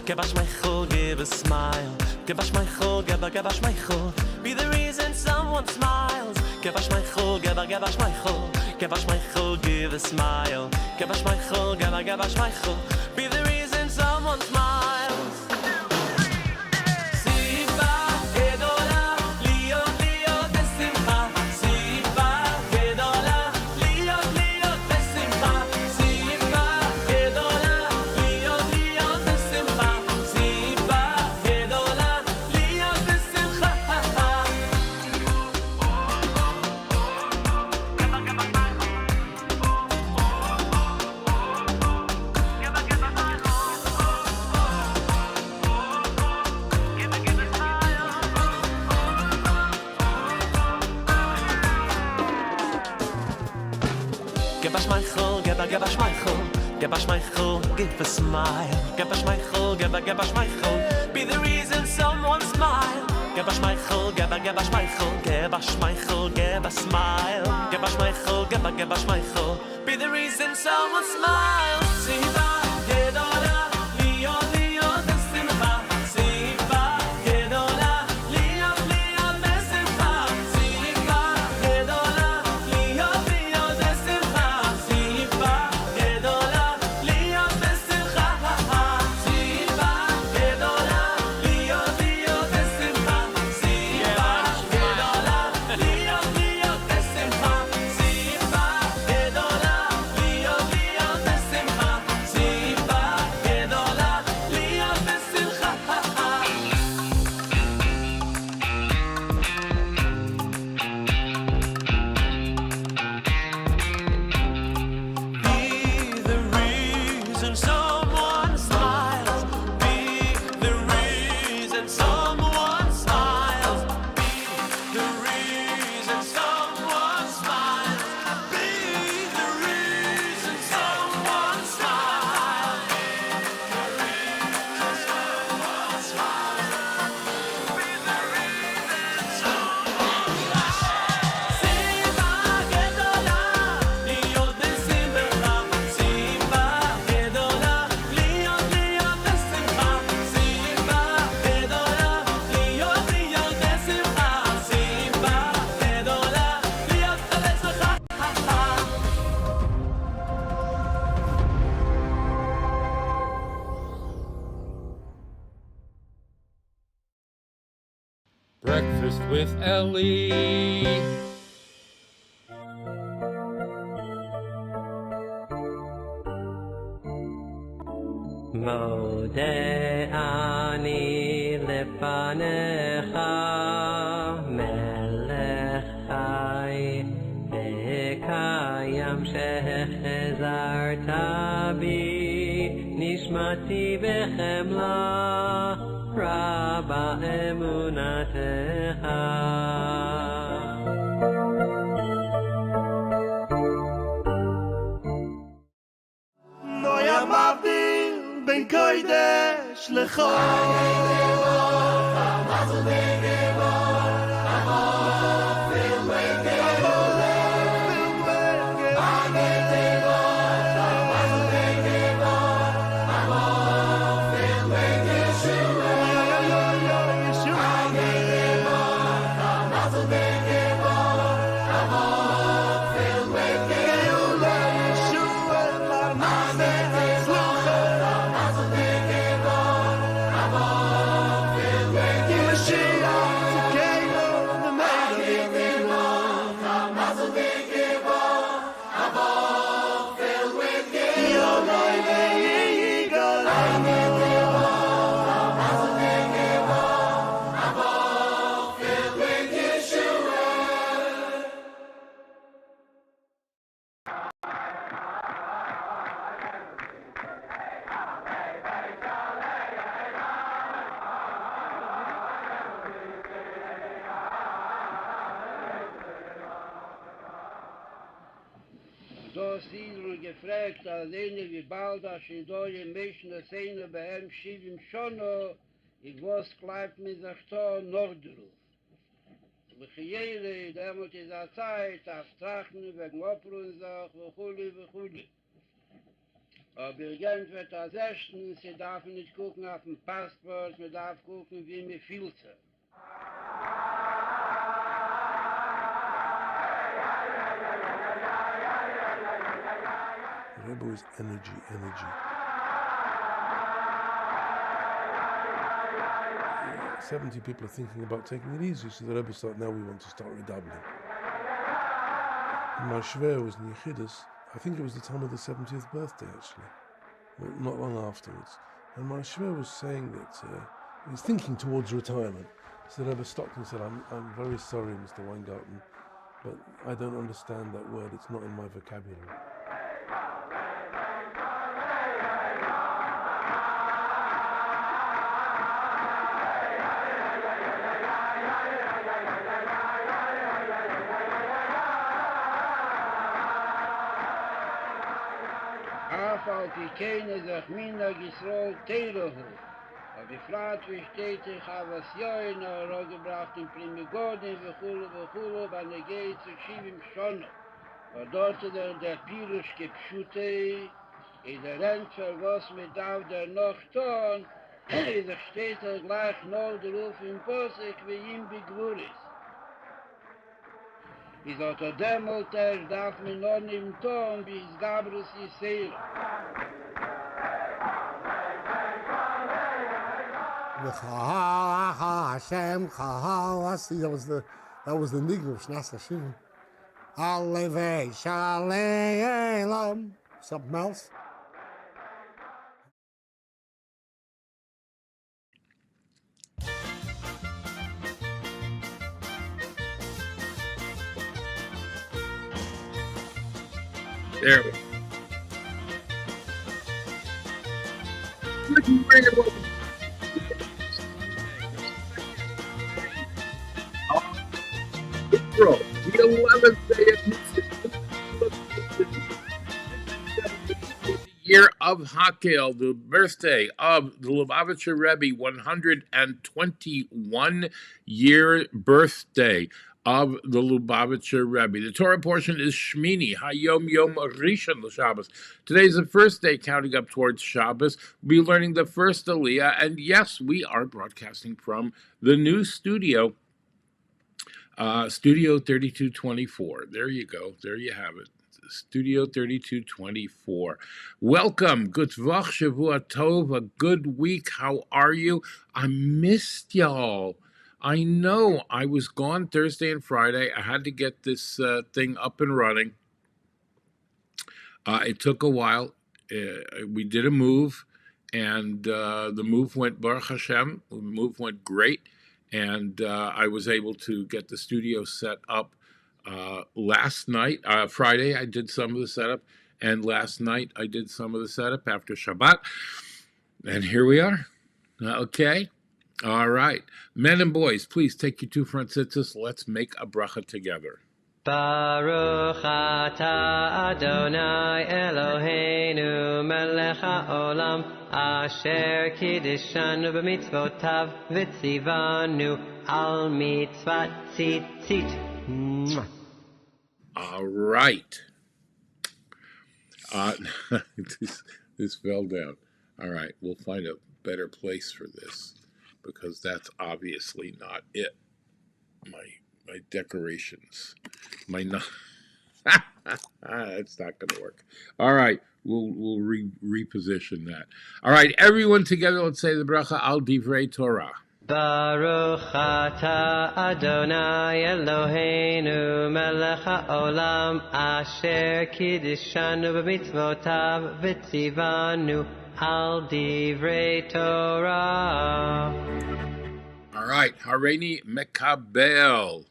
Give a schmeichel, give a smile. Give a schmeichel, give a schmeichel. Be the reason someone smiles. Give a schmeichel, give a schmeichel. Give a schmeichel, give a smile. Give a schmeichel, give a schmeichel. Be the reason someone smiles. Give a schmeichel, give a smile. Give a schmeichel, give a schmeichel. Be the reason someone smile. Give a schmeichel, give a schmeichel. Give a schmeichel, give a smile. Give a schmeichel, give a schmeichel. Be the reason someone smiles. Siva, gedola, liyo, liyo, besimcha. Siva, gedola, liyo, liyo, besimcha. Siva, gedola, liyo, liyo, besimcha. Siva, gedola. Breakfast with Elli. Mode ani lefanecha melech chai v'kayam shechezarta bi nishmati b'chemla Rabba emunatecha. Noya mavdil ben kodesh lechol. so Sidru gefragt, alleine wie bald, als in doje Menschen das eine bei ihm schieben schon, ich was bleibt mir sich da noch drauf. Bechiyele, damals ist der Zeit, auf Trachten, wegen Oprunzach, wechuli. Aber irgend wird als erstens, sie darf nicht gucken auf den Passport, man darf gucken, wie man fühlt sich. The Rebbe is energy. 70 people are thinking about taking it easy, so the Rebbe thought, now we want to start redoubling. And my shver was in Yechidus, I think it was the time of the 70th birthday actually, well, not long afterwards. And my shver was saying that he was thinking towards retirement. So the Rebbe stopped and said, I'm very sorry, Mr. Weingarten, but I don't understand that word, it's not in my vocabulary. Afal die keine sich minder Gisrol Teire hoch. Aber die Frage, wie steht ich, habe es ja in der Rolle gebracht, in Primigoden, wechulu, wann geht zu schieben schon. Aber dort der Pirush gepschute, in der Rentfer, was mit auf der noch tun, da steht gleich noch der Ruf im Posek, wie ihm begwuris. Is dat er demult darf men noch nicht tun, bis Gabrus ist sehr. Hashem, that was the nigga of Shnas Hashem. Alevei Shalom. Something else? There we go. Good morning, everyone. April, the 11th day of the year of Hakhel, the birthday of the Lubavitcher Rebbe, 121-year birthday of the Lubavitcher Rebbe. The Torah portion is Shmini, HaYom, Yom Rishon l'Shabbos. Today is the first day counting up towards Shabbos. We'll be learning the first Aliyah, and yes, we are broadcasting from the new studio, Studio 3224. There you go. There you have it. Studio 3224. Welcome. Good Tvach Shavua Tov. A good week. How are you? I missed y'all. I know I was gone Thursday and Friday. I had to get this thing up and running. It took a while. We did a move, and the move went, Baruch Hashem, the move went great, and I was able to get the studio set up last night. Friday, I did some of the setup, and last night I did some of the setup after Shabbat, and here we are. Okay. All right. Men and boys, please take your two front sitters. Let's make a bracha together. Baruch atah Adonai Eloheinu melech haolam asher kiddishanu b'mitzvotav v'tzivanu al mitzvat tzitzit. All right. This fell down. All right. We'll find a better place for this, because that's obviously not it. My decorations, it's not going to work. All right, we'll reposition that. All right, everyone together, let's say the bracha al divrei Torah. Baruch atah Adonai Eloheinu melech haolam asher kiddishanu b'mitzvotav v'tzivanu al divrei Torah. All right, Hareini Mekabel.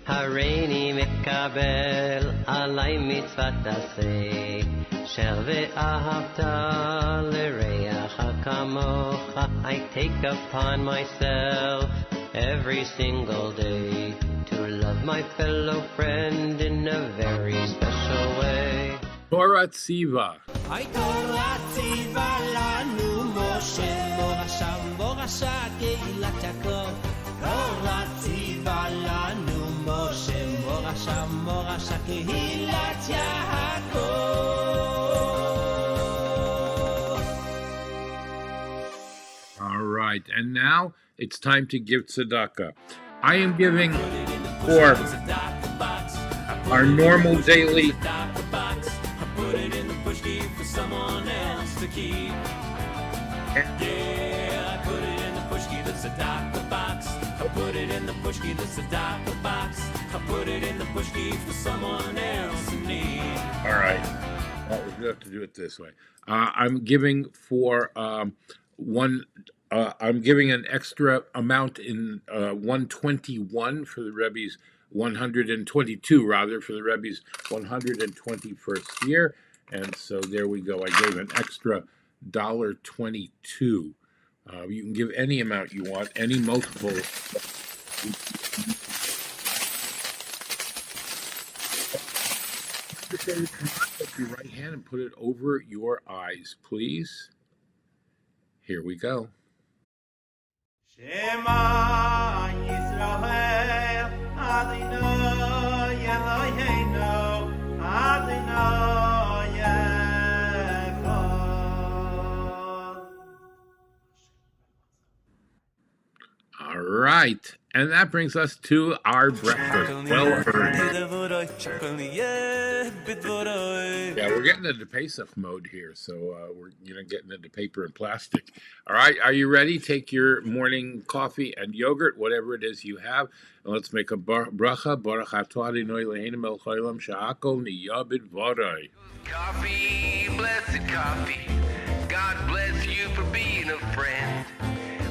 Hareini Mekabel alay mitzvat aseh shel ve'ahavta l'reacha kamocha. I take upon myself every single day to love my fellow friend in a very special way. Torah Tziva. Ay Torah tziva lanu Moshe Morasha Morasha Keilat Yaakov. Torah tziva lanu Moshe Morasha Morasha Keilat Yaakov. All right, and now it's time to give tzedakah. I am giving for our normal daily. Put it in the push key for someone else to keep. Yeah, I put it in the push key, the tzedakah box. I put it in the push key, the tzedakah box. I put it in the push key for someone else in need. All right, well, we're gonna have to do it this way. I'm giving for one. I'm giving an extra amount in 121 for the Rebbe's 122 rather for the Rebbe's 121st year, and so there we go. I gave an extra $1.22. You can give any amount you want, any multiple. Take your right hand and put it over your eyes, please. Here we go. Shema Yisrael, Adonai Eloheinu, Adonai Echad. All right, and that brings us to our breakfast. Well earned. Yeah, we're getting into PESACH mode here, so we're getting into paper and plastic. All right, are you ready? Take your morning coffee and yogurt, whatever it is you have, and let's make a bracha. Baruch atah Adonai Eloheinu melech haolam she'hakol niyah b'dvaroi. Coffee, blessed coffee. God bless you for being a friend.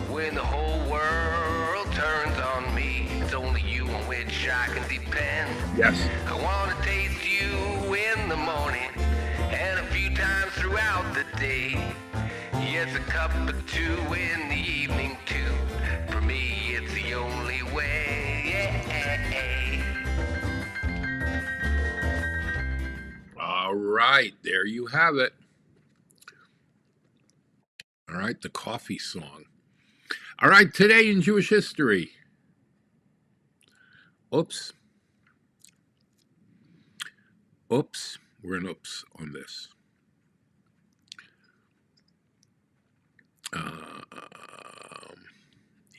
When the whole world turns on me, it's only you on which I can depend. Yes. I want to taste you in the morning and a few times throughout the day. Yes, a cup or two in the evening too. For me, it's the only way. All right, there you have it. All right, the coffee song. All right, today in Jewish history. Oops. We're an oops on this.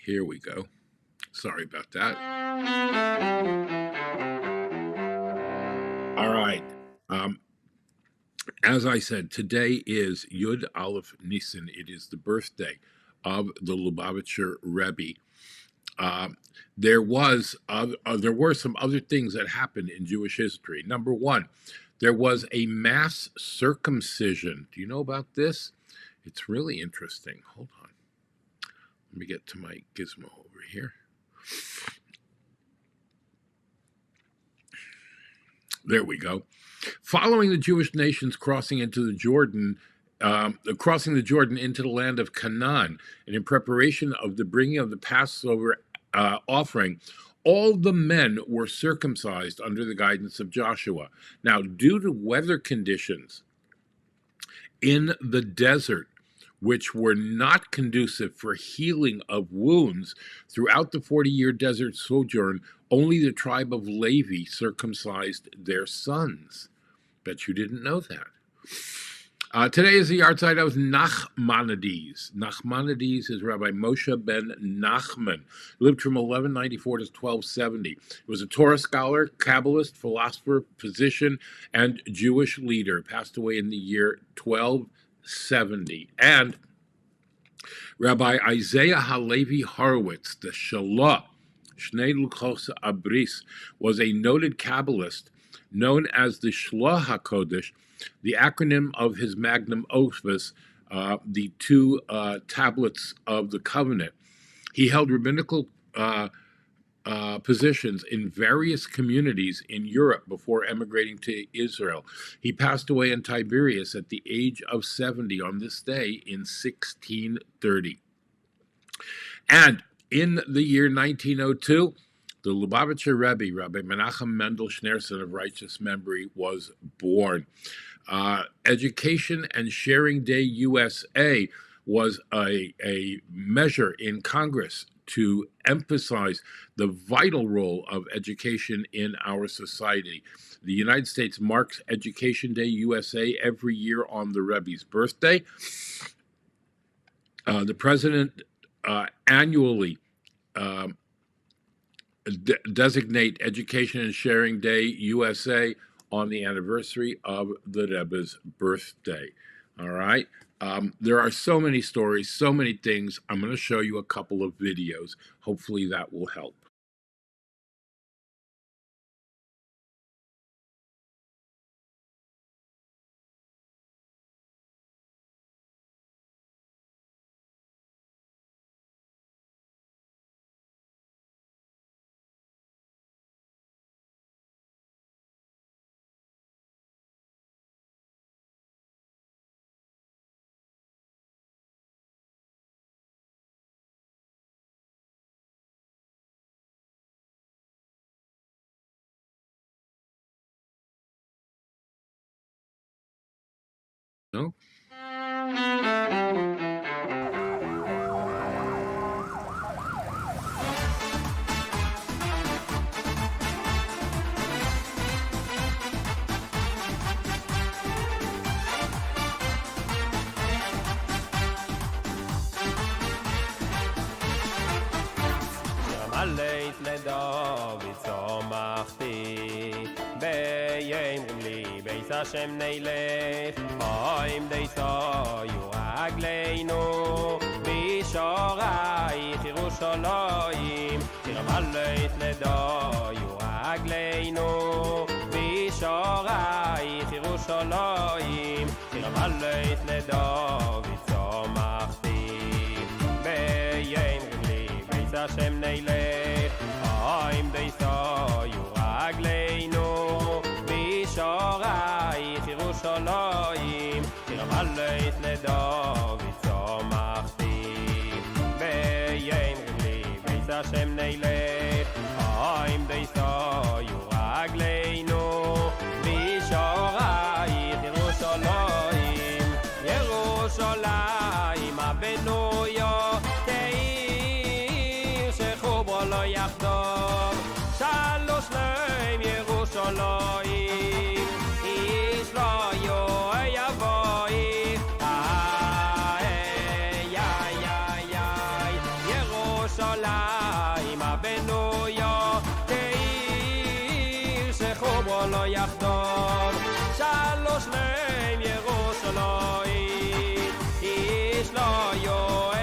Here we go. Sorry about that. All right. As I said, today is Yud Aleph Nissan. It is the birthday of the Lubavitcher Rebbe. There were some other things that happened in Jewish history. Number one, there was a mass circumcision. Do you know about this? It's really interesting. Hold on. Let me get to my gizmo over here. There we go. Following the Jewish nations crossing the Jordan into the land of Canaan, and in preparation of the bringing of the Passover offering, all the men were circumcised under the guidance of Joshua. Now, due to weather conditions in the desert, which were not conducive for healing of wounds, throughout the 40-year desert sojourn, only the tribe of Levi circumcised their sons. Bet you didn't know that. Today is the yahrzeit of Nachmanides. Nachmanides is Rabbi Moshe ben Nachman. Lived from 1194 to 1270. He was a Torah scholar, Kabbalist, philosopher, physician, and Jewish leader. Passed away in the year 1270. And Rabbi Isaiah Halevi Horowitz, the Shalah, Shnei Luchos Abris, was a noted Kabbalist known as the Shloh HaKodesh, the acronym of his magnum opus, the two tablets of the covenant. He held rabbinical positions in various communities in Europe before emigrating to Israel. He passed away in Tiberias at the age of 70 on this day in 1630. And in the year 1902, the Lubavitcher Rebbe, Rabbi Menachem Mendel Schneerson of righteous memory, was born. Education and Sharing Day USA was a measure in Congress to emphasize the vital role of education in our society. The United States marks Education Day USA every year on the Rebbe's birthday. The president annually designate Education and Sharing Day USA on the anniversary of the Rebbe's birthday. All right. There are so many stories, so many things. I'm going to show you a couple of videos. Hopefully that will help. No? Aleit לדוד צומחתי בימים לי בית השם נלך חיים דייסויו רגלינו בשורייך ירושלים שיר aleit לדויו רגלינו בשורייך ירושלים שיר aleit לדוד צומחתי בימים Hashem neilech Haim deisayu ragleinu B'shorayich Yerushalayim Shir maleit leDavid tzomachti B'yem rimli Beis Hashem neilech Haim deisayu ragleinu B'shorayich Yerushalayim Yerushalayim abenuyo לא יחדור שלוש להם ירושלים איש לא יבואי ירושלים הבנויה כעיר שחוברו לא יחדור שלוש להם ירושלים איש לא יבואי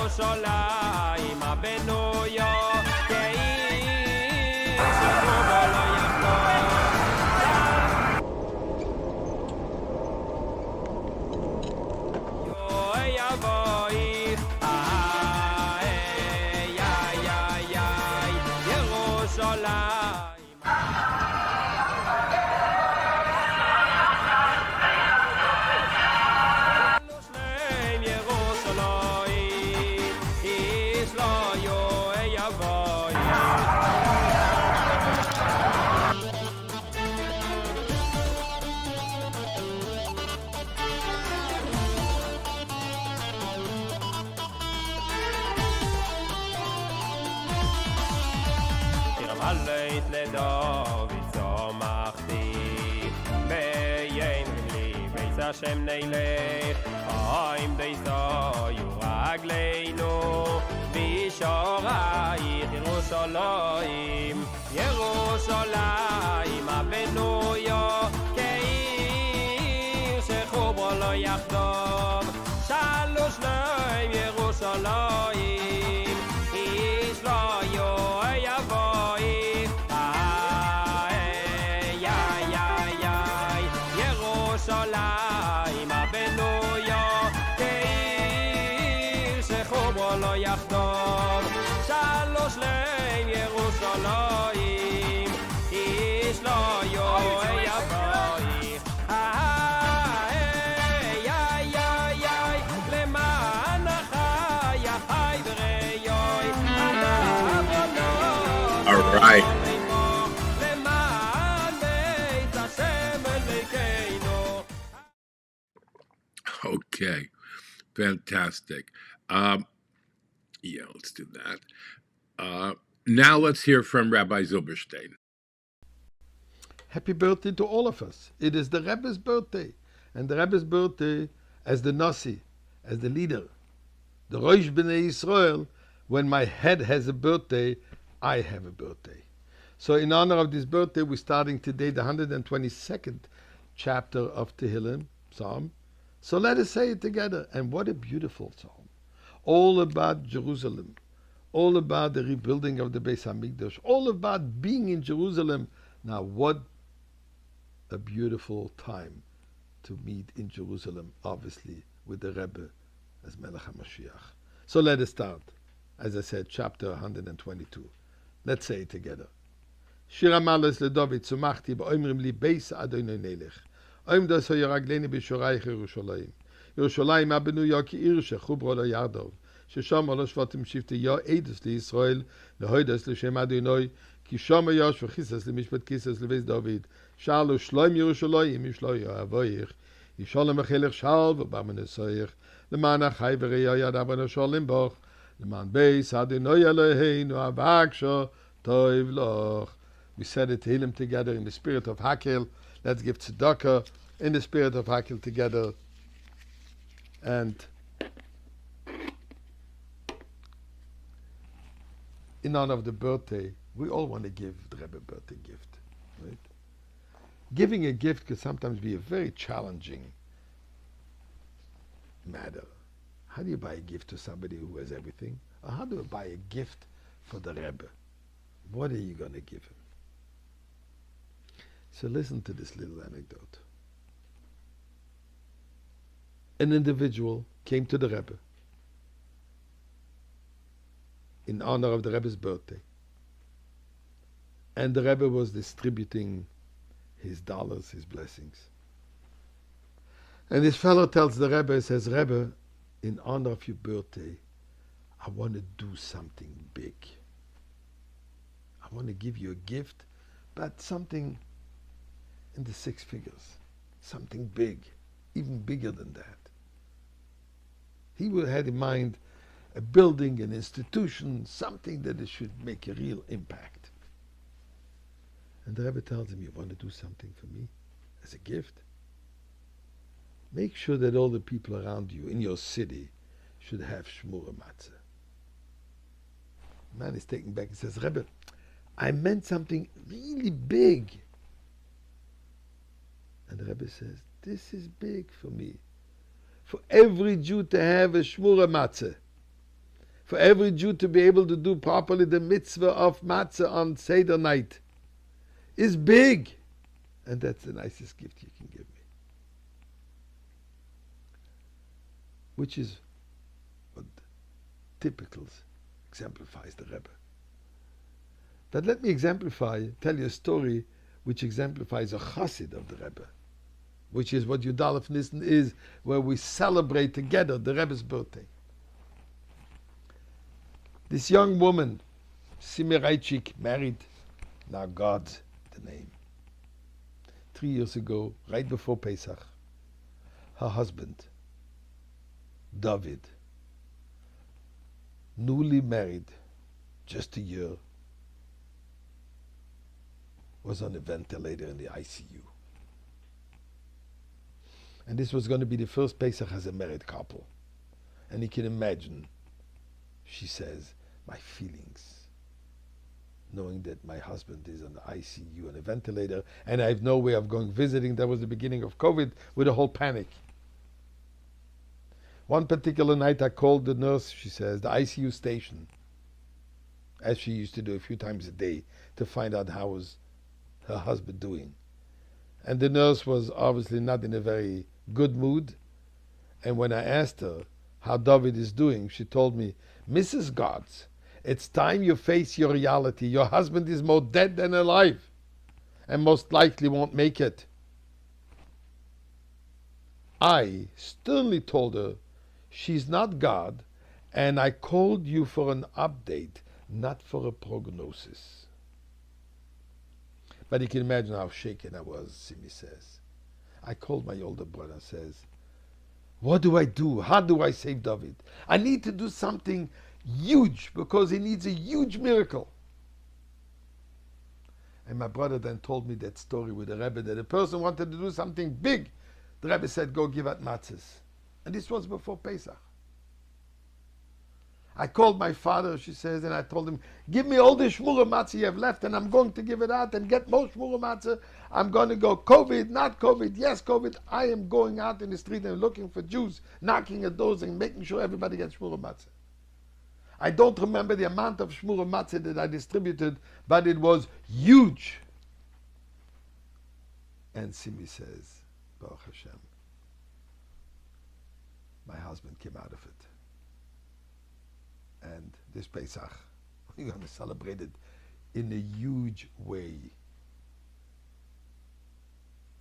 ירושלים הבנויה כעיר שחוברו לא יחדור יבואיך ירושלים Aleit le David somachti beyein li beis Hashem neilech haim deisa yuragleinu b'shorayich Yerushalayim Yerushalayim abenuyo ke'ir shechubro lo yachdov shalosh leim Yerushalayim ish lo Yerushalayim abenuyo ke'ir shechubro lo yachdov shalosh leim Yerushalayim ish lo yavoich leman achai achai v'reyoy All right. Okay, fantastic. Yeah, let's do that. Now let's hear from Rabbi Zilberstein. Happy birthday to all of us. It is the Rebbe's birthday. And the Rebbe's birthday as the Nasi, as the leader. The Rosh B'nai Yisrael, when my head has a birthday, I have a birthday. So in honor of this birthday, we're starting today the 122nd chapter of Tehillim, Psalm. So let us say it together. And what a beautiful psalm. All about Jerusalem. All about the rebuilding of the Beis HaMikdash. All about being in Jerusalem. Now what a beautiful time to meet in Jerusalem, obviously, with the Rebbe as Melech HaMashiach. So let us start. As I said, chapter 122. Let's say it together. Shir HaMalos LeDavid Tzumachti B'Oimrim Li Beis Adonai Nelech. Oim das Hoyaragleni B'Shorayich Yerushalayim. Yerushalayim Abenu Ya Ki'ir Shechubro Lo Yardov. Shesham Olo Shvatim Shifte Ya Eidos LiYisrael Lehoidos L'Shem Adonai Ki Shama Ya Shvachisas L'Mishpat Kisas L'Beis David Shalo Shloim Yerushalayim Yishlo Yoavoich Yisholem Achelech Shal V'Bamenesoich L'man Achai V'Reya Yad Abano Sholem Boch L'man Beis Adonai Eloheinu Avaksha Toiv Loch. We said it Tehillim together in the spirit of Hakhel. Let's give tzedakah in the spirit of Hakhel together. And in honor of the birthday, we all want to give the Rebbe a birthday gift, right? Giving a gift can sometimes be a very challenging matter. How do you buy a gift to somebody who has everything? Or how do you buy a gift for the Rebbe? What are you going to give him? So listen to this little anecdote. An individual came to the Rebbe in honor of the Rebbe's birthday. And the Rebbe was distributing his dollars, his blessings. And this fellow tells the Rebbe, he says, Rebbe, in honor of your birthday, I want to do something big. I want to give you a gift, but something in the six figures, something big, even bigger than that. He had in mind a building, an institution, something that it should make a real impact. And the Rebbe tells him, you want to do something for me as a gift? Make sure that all the people around you in your city should have shmura matzah. The man is taken back and says, Rebbe, I meant something really big. And the Rebbe says, this is big for me. For every Jew to have a shmura matzah. For every Jew to be able to do properly the mitzvah of matzah on Seder night is big. And that's the nicest gift you can give me. Which is what typical exemplifies the Rebbe. But let me tell you a story which exemplifies a chassid of the Rebbe, which is what Yudalef Nissan is, where we celebrate together the Rebbe's birthday. This young woman Simiraichik married, now God's the name. 3 years ago, right before Pesach, her husband, David, newly married, just a year, was on a ventilator in the ICU. And this was going to be the first Pesach as a married couple. And you can imagine, she says, my feelings, knowing that my husband is on the ICU on a ventilator, and I have no way of going visiting. That was the beginning of COVID, with a whole panic. One particular night I called the nurse, she says, the ICU station, as she used to do a few times a day, to find out how was her husband doing. And the nurse was obviously not in a very good mood. And when I asked her how David is doing, she told me, Mrs. Gods, it's time you face your reality. Your husband is more dead than alive, and most likely won't make it. I sternly told her, she's not God, and I called you for an update, not for a prognosis. But you can imagine how shaken I was, Simi says. I called my older brother, says, what do I do? How do I save David? I need to do something huge, because he needs a huge miracle. And my brother then told me that story with the Rebbe, that a person wanted to do something big. The Rebbe said, go give out matzahs. And this was before Pesach. I called my father, she says, and I told him, give me all the shmura matzah you have left, and I'm going to give it out and get more shmura matzah. I'm going to go COVID, not COVID, yes COVID. I am going out in the street and looking for Jews, knocking at doors and making sure everybody gets shmura matzah. I don't remember the amount of shmura matzah that I distributed, but it was huge. And Simi says, Baruch Hashem, my husband came out of it. And this Pesach, we're going to celebrate it in a huge way.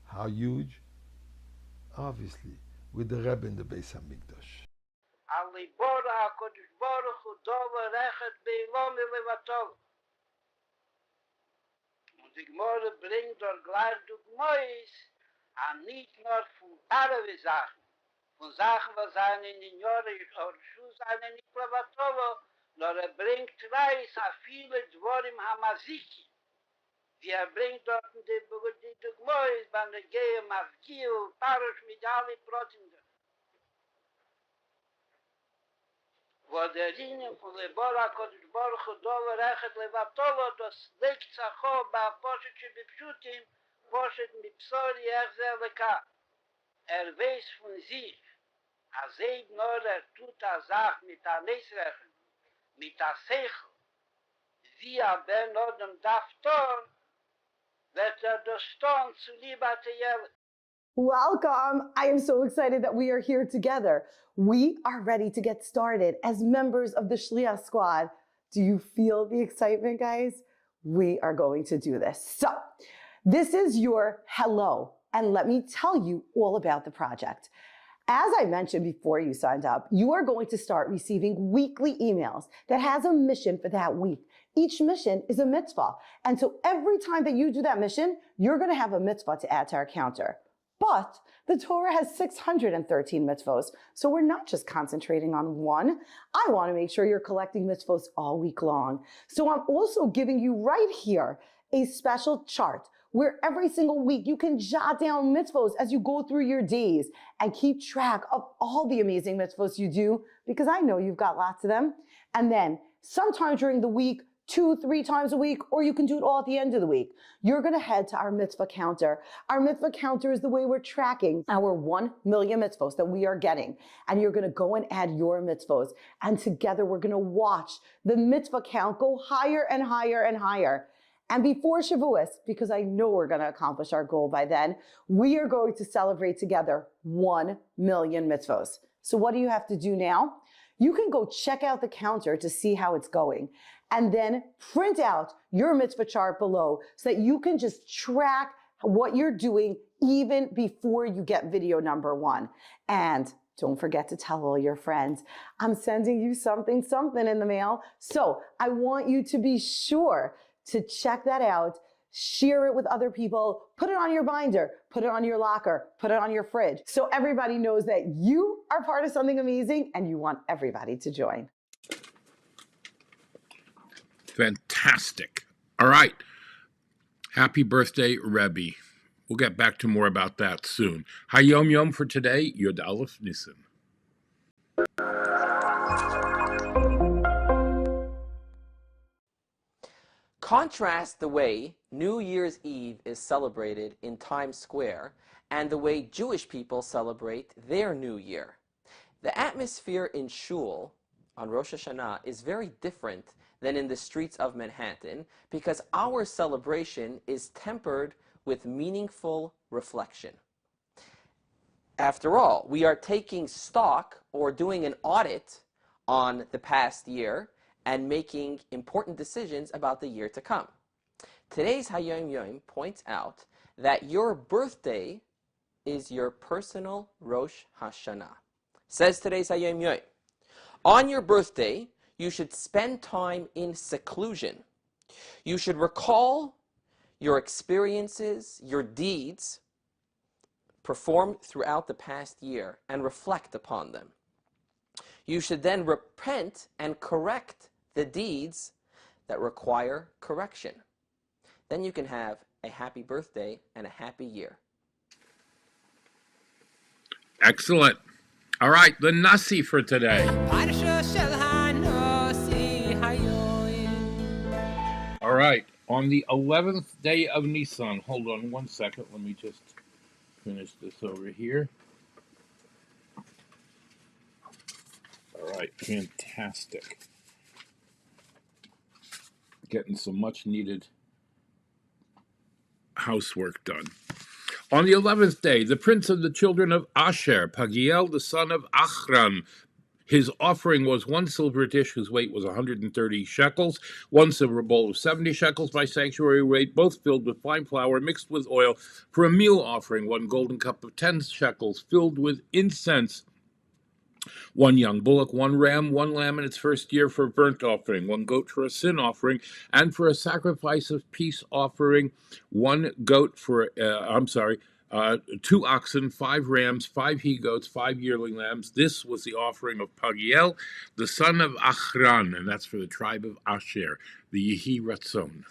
How huge? Obviously, with the Rebbe in the Beis HaMikdash. Aliyah HaKadosh Baruch Hu Dova Rechet Beilom Levatov. Und die Gmorre bringt dort gleich Dugmois, an nicht nur von Arabe Sachen, von Sachen, was in den Jahren oder Schuss einen nicht Levatov, nur bringt Reis a viele Dvorim Hamaziki. Wie bringt dort die Dugmois, beim Gehe Mavgil, Parosh mit alle Protinger. Wo der Linie von der Bora Kodesh Baruch Hu Dova Rechet Levatolo, das legt sich auf bei Poshet Bipshutim, Poshet Mipsori Echzer Leka. Weiß von sich, als nur tut Sach mit der Nesrechen, mit der Seichel, wie Ben Odom darf tun, wird das tun zu lieber Tejel. Welcome. I am so excited that we are here together. We are ready to get started as members of the Shliach squad. Do you feel the excitement, guys? We are going to do this. So, this is your hello, and let me tell you all about the project. As I mentioned before you signed up, you are going to start receiving weekly emails that has a mission for that week. Each mission is a mitzvah. And so every time that you do that mission, you're going to have a mitzvah to add to our counter. But the Torah has 613 mitzvos, so we're not just concentrating on one. I want to make sure you're collecting mitzvos all week long. So I'm also giving you right here a special chart where every single week you can jot down mitzvos as you go through your days and keep track of all the amazing mitzvos you do, because I know you've got lots of them. And then sometime during the week, 2-3 times a week, or you can do it all at the end of the week. You're going to head to our mitzvah counter. Our mitzvah counter is the way we're tracking our 1 million mitzvos that we are getting. And you're going to go and add your mitzvos. And together we're going to watch the mitzvah count go higher and higher and higher. And before Shavuos, because I know we're going to accomplish our goal by then, we are going to celebrate together 1 million mitzvos. So what do you have to do now? You can go check out the counter to see how it's going, and then print out your mitzvah chart below so that you can just track what you're doing even before you get video number 1. And Don't forget to tell all your friends. I'm sending you something in the mail. So I want you to be sure to check that out, share it with other people, put it on your binder, put it on your locker, put it on your fridge. So everybody knows that you are part of something amazing and you want everybody to join. Fantastic. All right. Happy birthday, Rebbe. We'll get back to more about that soon. HaYom Yom for today, Yod Aleph Nissan. Contrast the way New Year's Eve is celebrated in Times Square and the way Jewish people celebrate their New Year. The atmosphere in Shul on Rosh Hashanah is very different than in the streets of Manhattan because our celebration is tempered with meaningful reflection. After all, we are taking stock or doing an audit on the past year and making important decisions about the year to come. Today's HaYom Yom points out that your birthday is your personal Rosh Hashanah. Says today's HaYom Yom, on your birthday, you should spend time in seclusion. You should recall your experiences, your deeds performed throughout the past year and reflect upon them. You should then repent and correct the deeds that require correction. Then you can have a happy birthday and a happy year. Excellent. All right, the Nasi for today. All right, on the 11th day of Nissan. Hold on one second. Let me just finish this over here. All right, fantastic. Getting some much needed housework done. On the 11th day, the prince of the children of Asher, Pagiel, the son of Achran, his offering was 1 silver dish whose weight was 130 shekels, 1 silver bowl of 70 shekels by sanctuary weight, both filled with fine flour mixed with oil, for a meal offering, 1 golden cup of 10 shekels filled with incense, 1 young bullock, 1 ram, 1 lamb in its first year for a burnt offering, 1 goat for a sin offering, and for a sacrifice of peace offering, 1 goat for, 2 oxen, 5 rams, 5 he-goats, 5 yearling lambs. This was the offering of Pagiel, the son of Achran, and that's for the tribe of Asher, the Yehi Ratzon.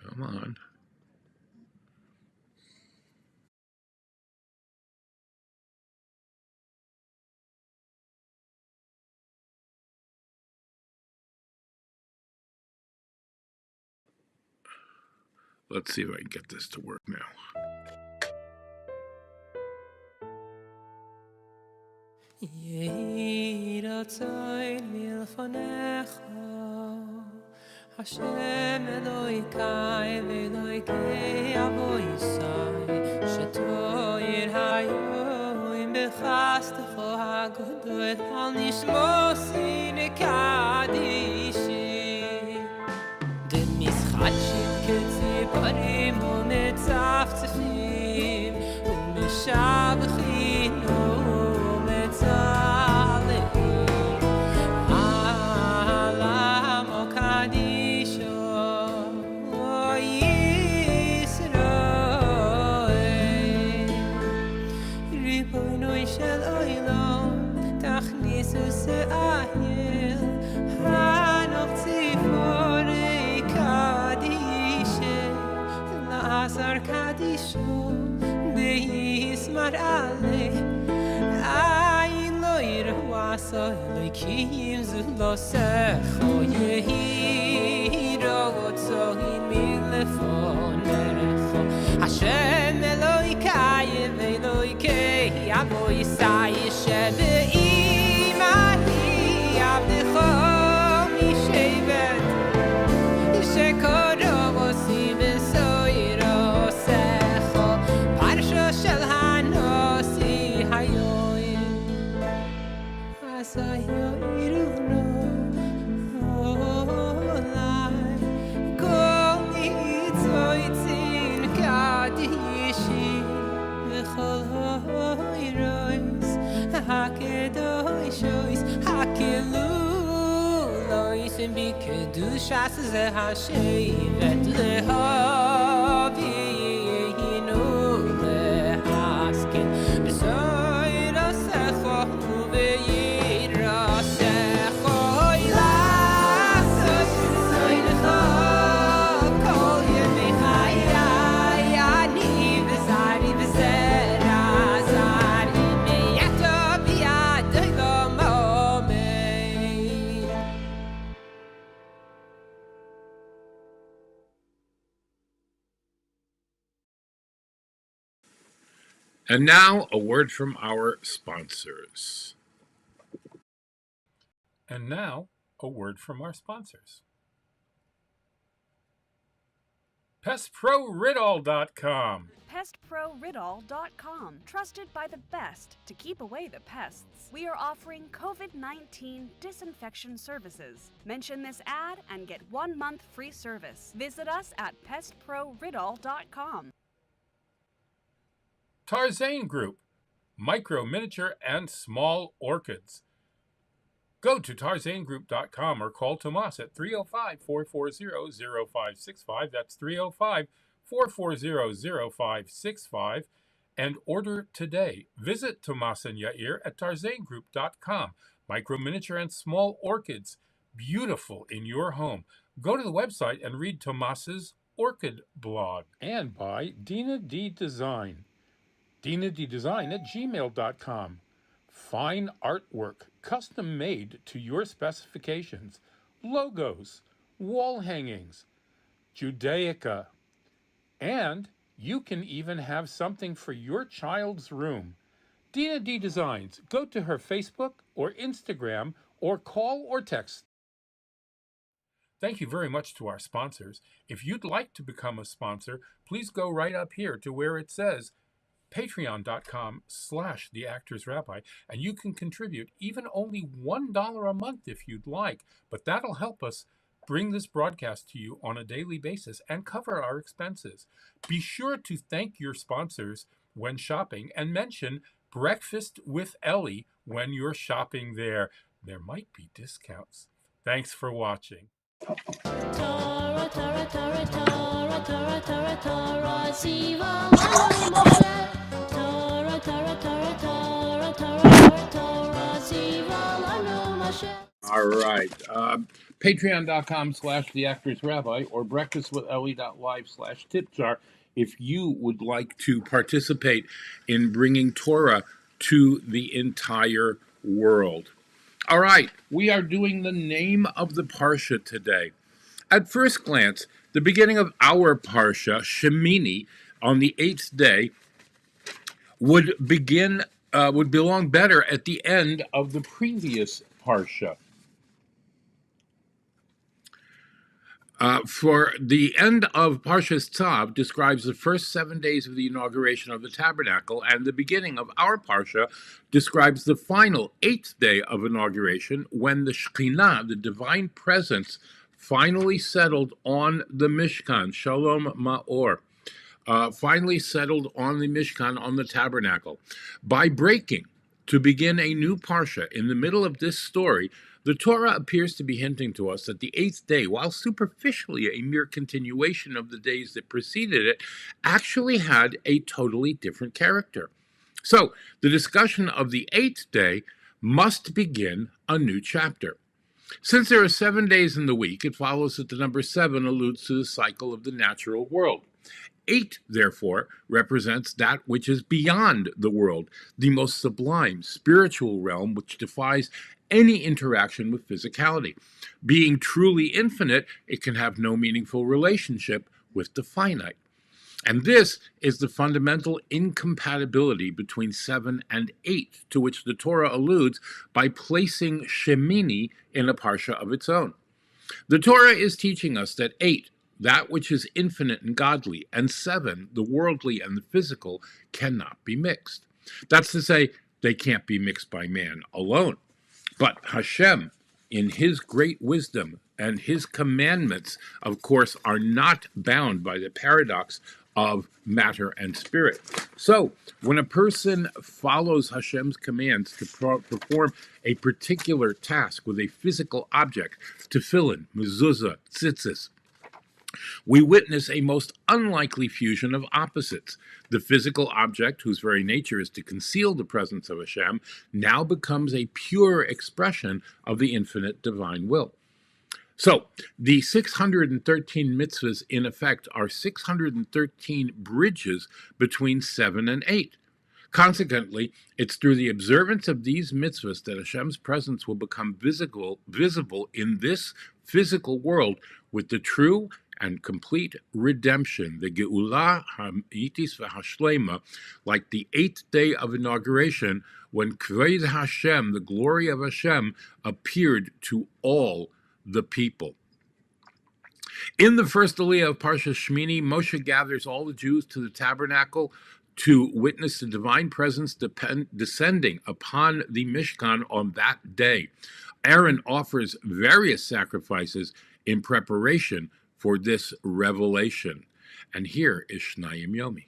Come on. Let's see if I can get this to work now. Yehi Ratzon milfonecha, Hashem Elokai ve'Elokei avoisai, shetoir hayom bechastecho hagodol al nishmosi nekadishi, demischachim ketziparim umetzaftzefim umeshabchim Elokim zulosecho yehi rotzohin milefonecho Hashem Elokai ve'Elokei avoisai shebe'imani avdecho mishevet shekoro vosi besoirosecho parsha shel hanosi hayoim Go Nothing be kedushas ze hashivet lehavi hinu lehaskin b'soira secho uveyira secho ilasos soirecha kol yemi chayai ani v'zari v'zera zari meyato b'yadoi l'momei. And now, a word from our sponsors. And now, a word from our sponsors. PestProRidol.com. PestProRidol.com. Trusted by the best to keep away the pests. We are offering COVID-19 disinfection services. Mention this ad and get 1 month free service. Visit us at PestProRidol.com. Tarzane Group. Micro, miniature, and small orchids. Go to tarzanegroup.com or call Tomas at 305-440-0565. That's 305-440-0565 and order today. Visit Tomas and Yair at tarzanegroup.com. Micro, miniature, and small orchids. Beautiful in your home. Go to the website and read Tomas's orchid blog. And by Dina D Design. DinaDDesign@gmail.com. Fine artwork, custom made to your specifications. Logos, wall hangings, Judaica. And you can even have something for your child's room. Dina D Designs. Go to her Facebook or Instagram or call or text. Thank you very much to our sponsors. If you'd like to become a sponsor, please go right up here to where it says patreon.com/theactorsrabbi, and you can contribute even only $1 a month if you'd like, but that'll help us bring this broadcast to you on a daily basis and cover our expenses. Be sure to thank your sponsors when shopping and mention Breakfast with Elli when you're shopping there. There might be discounts. Thanks for watching. Torah, Torah, Torah, Torah, Torah, Torah, Torah, Siva, Moshe. Torah, Torah, Torah, Torah, Torah, Torah, Siva, Moshe. All right. Patreon.com/theactorsrabbi or breakfastwithelli.live/tipjar if you would like to participate in bringing Torah to the entire world. All right, we are doing the name of the Parsha today. At first glance, the beginning of our Parsha, Shmini, on the 8th day, would belong better at the end of the previous Parsha. For the end of Parshas Tzav describes the first 7 days of the inauguration of the tabernacle, and the beginning of our Parsha describes the final 8th day of inauguration, when the Shekhinah, the divine presence, finally settled on the Mishkan, Shalom Ma'or, finally settled on the Mishkan, on the tabernacle. By breaking to begin a new Parsha in the middle of this story, the Torah appears to be hinting to us that the 8th day, while superficially a mere continuation of the days that preceded it, actually had a totally different character. So, the discussion of the 8th day must begin a new chapter. Since there are 7 days in the week, it follows that the number 7 alludes to the cycle of the natural world. 8, therefore, represents that which is beyond the world, the most sublime spiritual realm which defies any interaction with physicality. Being truly infinite, it can have no meaningful relationship with the finite. And this is the fundamental incompatibility between 7 and 8, to which the Torah alludes by placing Shemini in a parsha of its own. The Torah is teaching us that 8, that which is infinite and godly, and 7, the worldly and the physical, cannot be mixed. That's to say, they can't be mixed by man alone. But Hashem, in his great wisdom and his commandments, of course, are not bound by the paradox of matter and spirit. So, when a person follows Hashem's commands to perform a particular task with a physical object, tefillin, mezuzah, tzitzis, we witness a most unlikely fusion of opposites. The physical object, whose very nature is to conceal the presence of Hashem, now becomes a pure expression of the infinite divine will. So, the 613 mitzvahs, in effect, are 613 bridges between 7 and 8. Consequently, it's through the observance of these mitzvahs that Hashem's presence will become visible in this physical world with the true and complete redemption, the Geulah Ha'Itis V'Hashlema, like the 8th day of inauguration, when Kved Hashem, the glory of Hashem, appeared to all the people. In the first Aliyah of Parsha Shmini, Moshe gathers all the Jews to the tabernacle to witness the divine presence descending upon the Mishkan on that day. Aaron offers various sacrifices in preparation for this revelation. And here is Shnayim Yomi.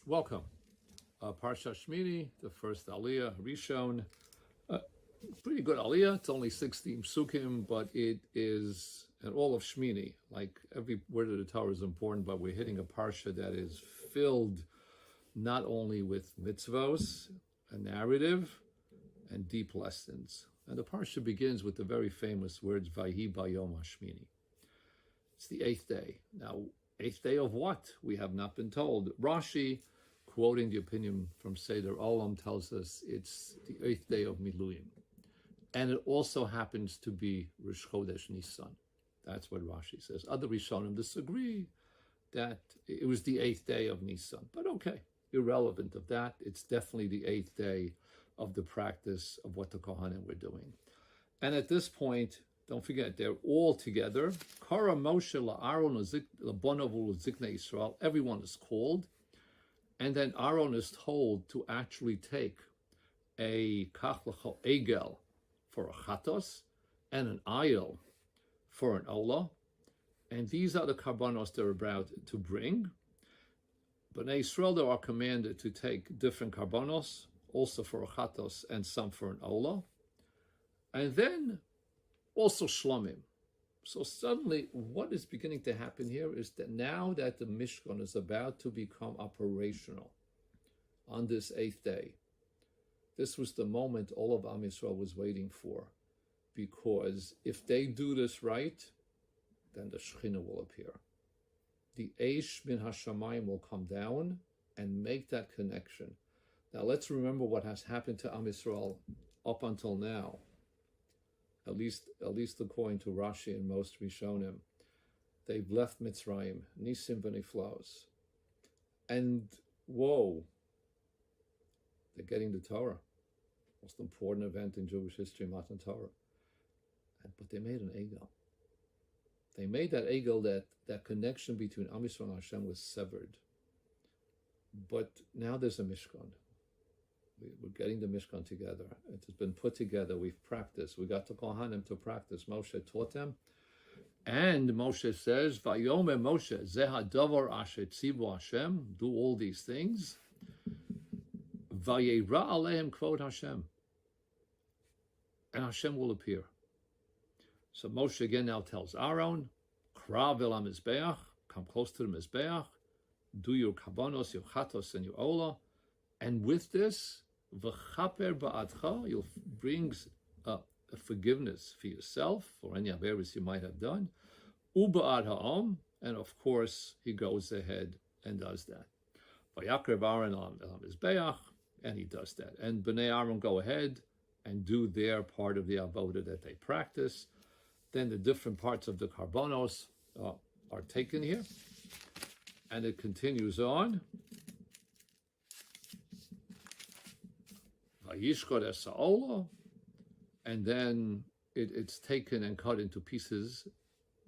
Welcome. Parsha Shmini, the first Aliyah, Rishon. Pretty good Aliyah. It's only 16 psukim, but it is an all of Shmini. Like every word of the Torah is important, but we're hitting a Parsha that is filled not only with mitzvos, a narrative, and deep lessons. And the Parsha begins with the very famous words, Vayhi Bayom HaShmini. It's the 8th day. Now, 8th day of what? We have not been told. Rashi, quoting the opinion from Seder Olam, tells us it's the 8th day of Miluyim. And it also happens to be Rosh Chodesh Nissan. That's what Rashi says. Other Rishonim disagree that it was the 8th day of Nissan. But okay, irrelevant of that. It's definitely the 8th day of the practice of what the Kohanim were doing. And at this point, don't forget, they're all together. Kara Moshe la'Aaron l'bonav u'ziknei Yisrael. Everyone is called. And then Aaron is told to actually take a kach egel for a chatos and an ayil for an olah. And these are the karbanos they're about to bring. Bnei Yisrael, they are commanded to take different karbanos, also for a chatos and some for an olah. And then also shlomim. So suddenly, what is beginning to happen here is that now that the Mishkan is about to become operational on this 8th day, this was the moment all of Am Yisrael was waiting for, because if they do this right, then the Shekhinah will appear. The Eish min Hashamayim will come down and make that connection. Now let's remember what has happened to Am Yisrael up until now. At least according to Rashi and most Rishonim, they've left Mitzrayim, Nisim v'Niflaos, and whoa, they're getting the Torah, most important event in Jewish history, Matan Torah. But they made an egel. They made that egel, that connection between Am Yisrael and Hashem was severed. But now there's a Mishkan. We're getting the Mishkan together. It has been put together. We've practiced. We got the Kohanim to practice. Moshe taught them. And Moshe says, Vayome Moshe, Zeha Davar Asher Tzivu Hashem, do all these things. Vayera Alehem Kvod Hashem. And Hashem will appear. So Moshe again now tells Aaron, Krav el HaMizbeach, come close to the Mizbeach, do your kabanos, your chatos, and your olah. And with this, v'chaper ba'adcha, you'll bring a forgiveness for yourself, for any averis you might have done. Uba'ad ha'om, and of course, he goes ahead and does that. V'yakrev Aaron al mizbeach, and he does that. And Bnei Aaron go ahead and do their part of the avodah that they practice. Then the different parts of the karbonos are taken here. And it continues on. And then it's taken and cut into pieces.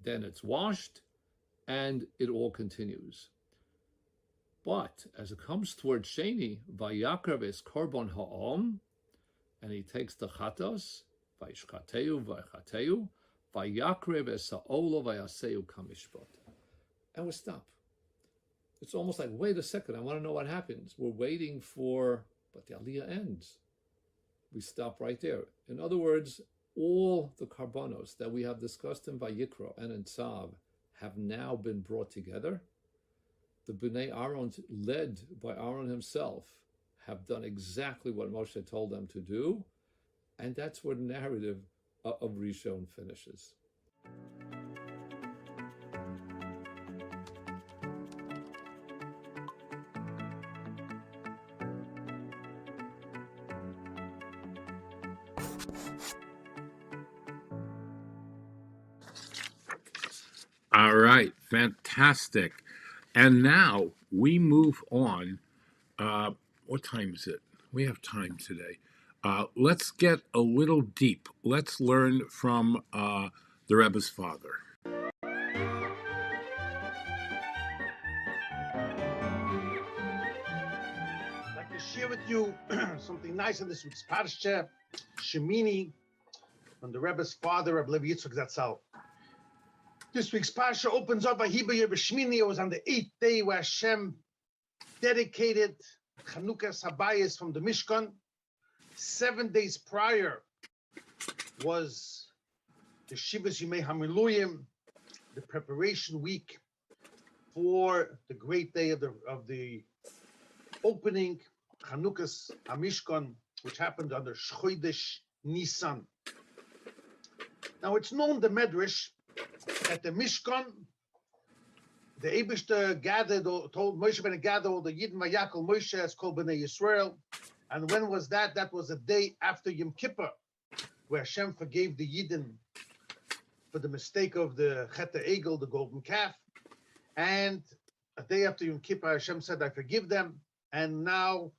Then it's washed, and it all continues. But as it comes towards Sheni, Vayakrev es Korban Ha'om, and he takes the chatos, Vayishchateu, Vaychateu, Vayakrev es Ha'olo, Vayaseu Kamishpat. And we stop. It's almost like, wait a second, I want to know what happens. We're waiting for, but the Aliyah ends. We stop right there. In other words, all the karbanos that we have discussed in Vayikra and in Tzav have now been brought together. The Bnei Aaron, led by Aaron himself, have done exactly what Moshe told them to do, and that's where the narrative of Rishon finishes. All right, fantastic. And now we move on. What time is it? We have time today. Let's get a little deep. Let's learn from the Rebbe's father. I'd like to share with you something nice in this week's Parsha, Shmini, from the Rebbe's father, Reb Levi Yitzchak Zatzal. This week's Parsha opens up by Hebrew Shmini. It was on the 8th day where Hashem dedicated Chanukah Sabayis from the Mishkan. 7 days prior was the Shivas Yimei HaMiluyim, the preparation week for the great day of the opening Chanukah's HaMishkan, which happened under Chodesh Nissan. Now it's known, the Medrash, at the Mishkan, the Eibishter gathered, told Moshe to gather all the Yidden Vayakol Moshe as called Bnei Yisrael. And when was that? That was a day after Yom Kippur, where Hashem forgave the Yidden for the mistake of the Chet Egel, the golden calf. And a day after Yom Kippur, Hashem said, I forgive them. And now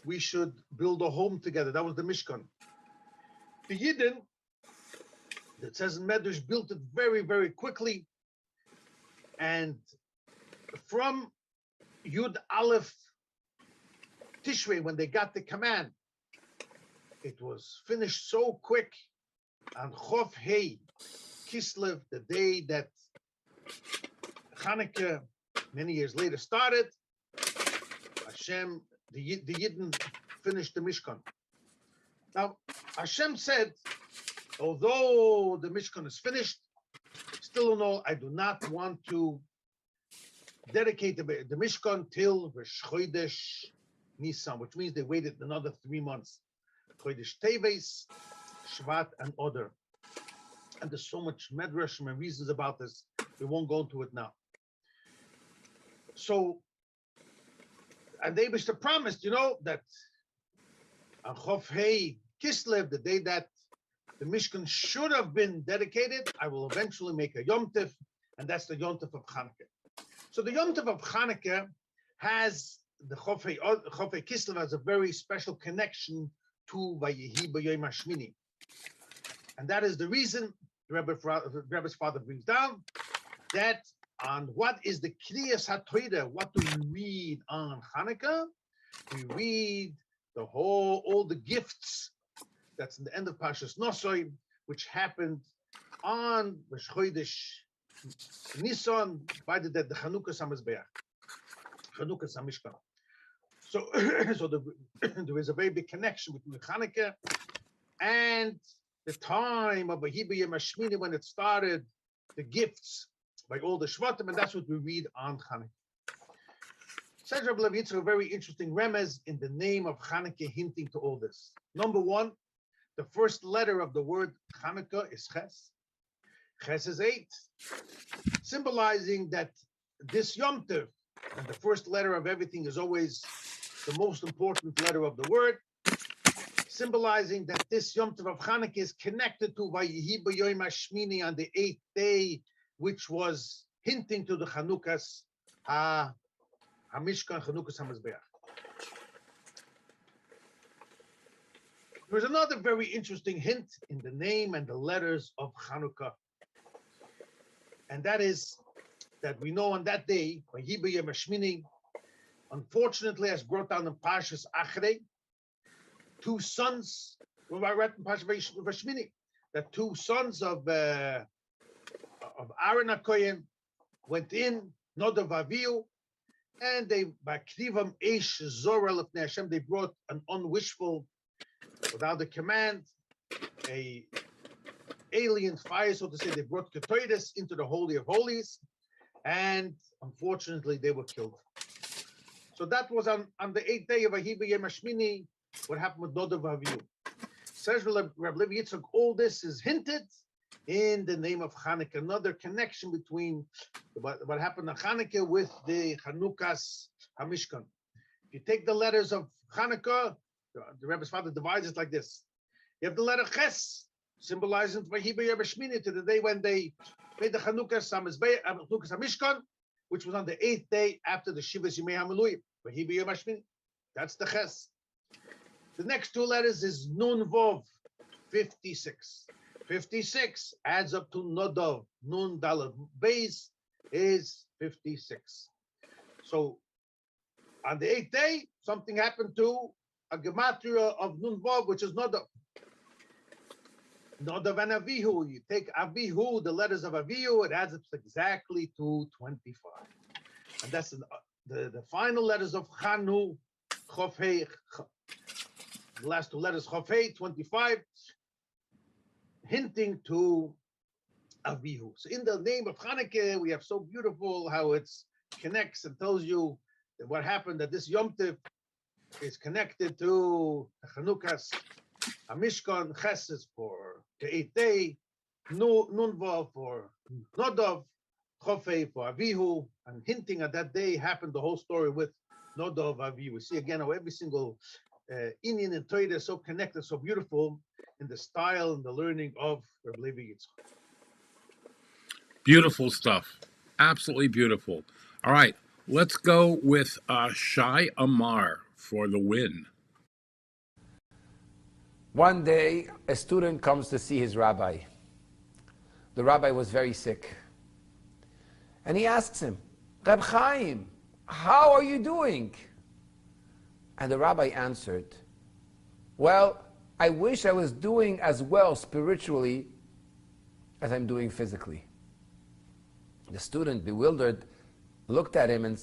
we should build a home together. That was the Mishkan. The Yidden, it says in Medrash, built it very, very quickly. And from Yud Aleph Tishrei, when they got the command, it was finished so quick. On Chof Hei Kislev, the day that Hanukkah many years later started, Hashem, the Yidden finished the Mishkan. Now, Hashem said, although the Mishkan is finished, still in all, I do not want to dedicate the Mishkan till Chodesh Nisan, which means they waited another 3 months. Chodesh Teves, Shvat, and Oder. And there's so much medrash and reasons about this. We won't go into it now. So, and they Mr. promised, that on Chof Hei Kislev, the day that the Mishkan should have been dedicated, I will eventually make a Yom Tov, and that's the Yom Tov of Hanukkah. So the Yom Tov of Hanukkah has the Chof Hei Kislev has a very special connection to Vayehi B'Yom HaShmini. And that is the reason the Rebbe's father brings down that on what is the Kriyas HaTorah, what do we read on Hanukkah? We read all the gifts that's in the end of Parshas Nosoi, which happened on Rosh Chodesh Nisan, by the Chanukah Samizbeach, Chanukah Samishkan. So, there is a very big connection between Hanukkah and the time of Vayibiyim Hashmini, when it started, the gifts by all the Shvatim, and that's what we read on Hanukkah. Says Rabbi Levi Yitzchak, a very interesting remez in the name of Hanukkah hinting to all this. Number one, the first letter of the word Hanukkah is Ches. Ches is 8, symbolizing that this Yom Tov, and the first letter of everything is always the most important letter of the word, symbolizing that this Yom Tov of Hanukkah is connected to Vayehi B'Yom HaShmini on the 8th day, which was hinting to the Chanukas HaMishkan, Chanukas HaMizbeach. There's another very interesting hint in the name and the letters of Hanukkah. And that is that we know on that day, Shmini, unfortunately, as brought down in Parshas Achrei, two sons, well, I read in Parshas Shmini, that two sons of Aaron HaKohen went in, Nodav Avihu, and they, by Knivam Eish Zorah Lefnei Hashem, they brought an unwishful, without a command, a alien fire, so to say. They brought Ketoides into the Holy of Holies, and unfortunately, they were killed. So that was on the 8th day of Ahiba Yom HaShmini, what happened with Nodav Avihu. Says Rabbi Levi Yitzchak, all this is hinted in the name of Hanukkah, another connection between what happened on Hanukkah with the Chanukas HaMishkan. If you take the letters of Hanukkah, the Rebbe's father divides it like this. You have the letter Ches, symbolizing Vahiba Yom HaShmini, to the day when they made the Chanukas HaMishkan, which was on the 8th day after the Shivas Yimei HaMiluyim. Vahiba Yom HaShmini. That's the Ches. The next two letters is Nun Vov, 56. 56 adds up to Nodav. Nun Dalad Beis is 56. So on the 8th day, something happened to a gematria of Nun Vov, which is Nodav. Nodav and Avihu. You take Avihu, the letters of Avihu, it adds up exactly to 25. And that's the final letters of Chanu, Chofei, the last two letters, Chofei, 25, hinting to Avihu. So in the name of Hanukkah, we have so beautiful how it connects and tells you that what happened, that this Yom Tov is connected to Chanukas, HaMishkan, Ches for the 8th day, Nunva for Nodav, Chofei for Avihu, and hinting at that day happened the whole story with Nodav Avihu. We see again how every single Indian and Torah is so connected, so beautiful in the style and the learning of Rabbi Levi Yitzchak. Beautiful stuff. Absolutely beautiful. All right, let's go with Shai Amar for the win. One day, a student comes to see his rabbi. The rabbi was very sick. And he asks him, Reb Chaim, how are you doing? And the rabbi answered, well, I wish I was doing as well spiritually as I'm doing physically. The student, bewildered, looked at him and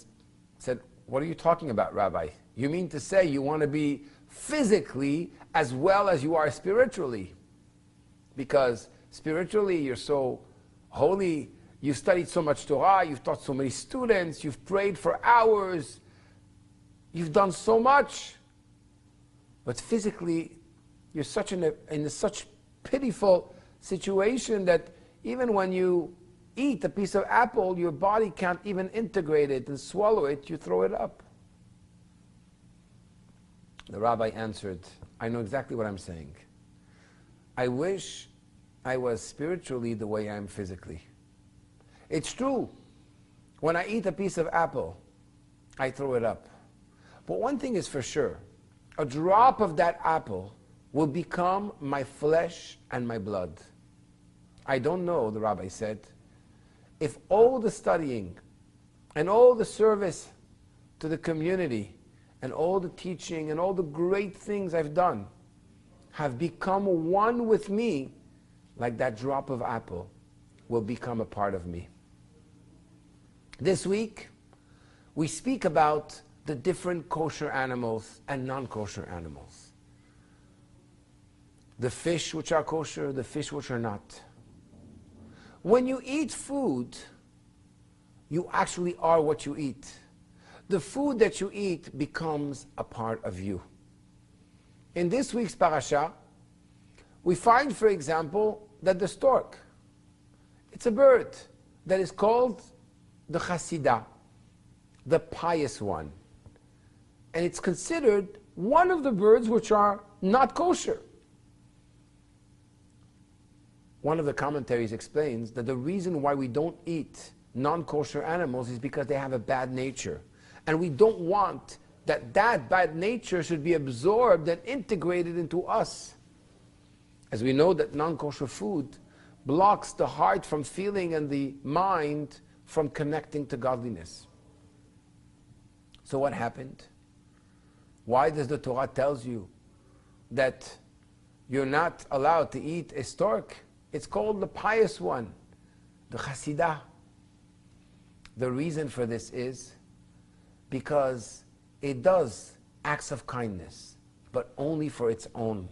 said, what are you talking about, Rabbi? You mean to say you want to be physically as well as you are spiritually? Because spiritually you're so holy, you've studied so much Torah, you've taught so many students, you've prayed for hours, you've done so much. But physically, you're in such pitiful situation that even when you eat a piece of apple, your body can't even integrate it and swallow it, you throw it up. The rabbi answered, I know exactly what I'm saying. I wish I was spiritually the way I am physically. It's true. When I eat a piece of apple, I throw it up. But one thing is for sure, a drop of that apple will become my flesh and my blood. I don't know, the rabbi said, if all the studying and all the service to the community and all the teaching and all the great things I've done have become one with me, like that drop of apple will become a part of me. This week, we speak about the different kosher animals and non-kosher animals. The fish which are kosher, the fish which are not. When you eat food, you actually are what you eat. The food that you eat becomes a part of you. In this week's parasha, we find, for example, that the stork, it's a bird that is called the Hasidah, the pious one. And it's considered one of the birds which are not kosher. One of the commentaries explains that the reason why we don't eat non-kosher animals is because they have a bad nature. And we don't want that bad nature should be absorbed and integrated into us. As we know that non-kosher food blocks the heart from feeling and the mind from connecting to godliness. So what happened? Why does the Torah tells you that you're not allowed to eat a stork? It's called the pious one, the Hasidah. The reason for this is because it does acts of kindness, but only for its own,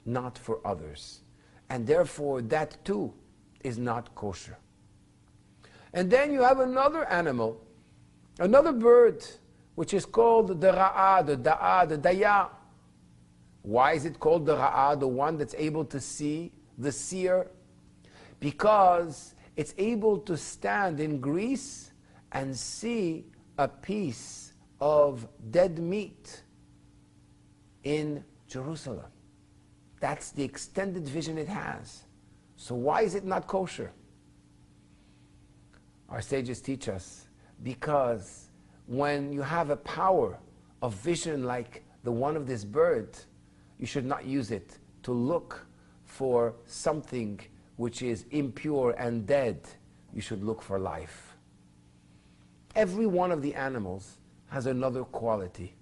not for others. And therefore that too is not kosher. And then you have another animal, another bird, which is called the Ra'ah, the Da'ah, the Daya. Why is it called the Ra'ah, the one that's able to see, the seer? Because it's able to stand in Greece and see a piece of dead meat in Jerusalem. That's the extended vision it has. So why is it not kosher? Our sages teach us because when you have a power of vision like the one of this bird, you should not use it to look for something which is impure and dead. You should look for life. Every one of the animals has another quality.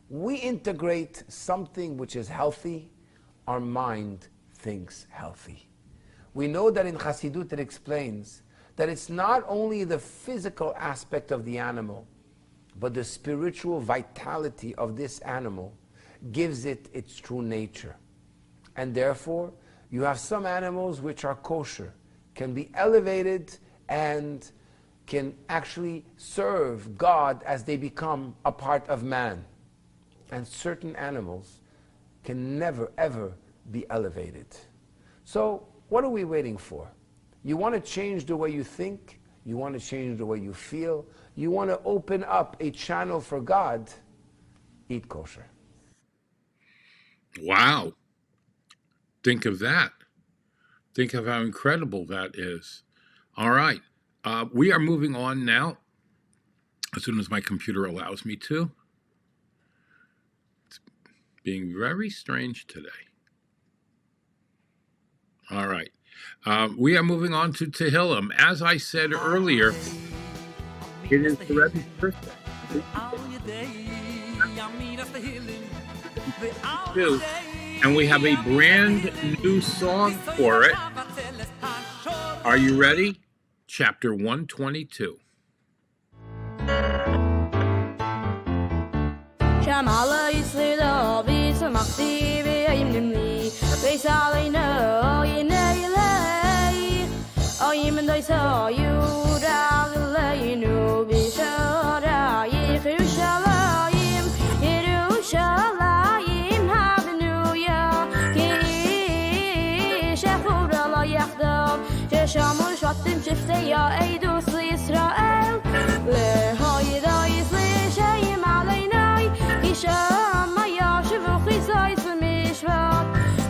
We integrate something which is healthy, our mind thinks healthy. We know that in Chassidut it explains that it's not only the physical aspect of the animal, but the spiritual vitality of this animal gives it its true nature. And therefore, you have some animals which are kosher, can be elevated and can actually serve God as they become a part of man. And certain animals can never ever be elevated. So what are we waiting for? You want to change the way you think, you want to change the way you feel, you want to open up a channel for God, eat kosher. Wow. Think of that. Think of how incredible that is. All right. We are moving on now, as soon as my computer allows me to. It's being very strange today. All right. We are moving on to Tehillim. As I said earlier, it is the Rebbe's birthday. And we have a brand new song for it. Are you ready? Chapter 122. شامل شطم شفته یا ای دوست اسرائیل لهای دایز شیم علینای ایشم ما یا شبو خیزای سمیشوات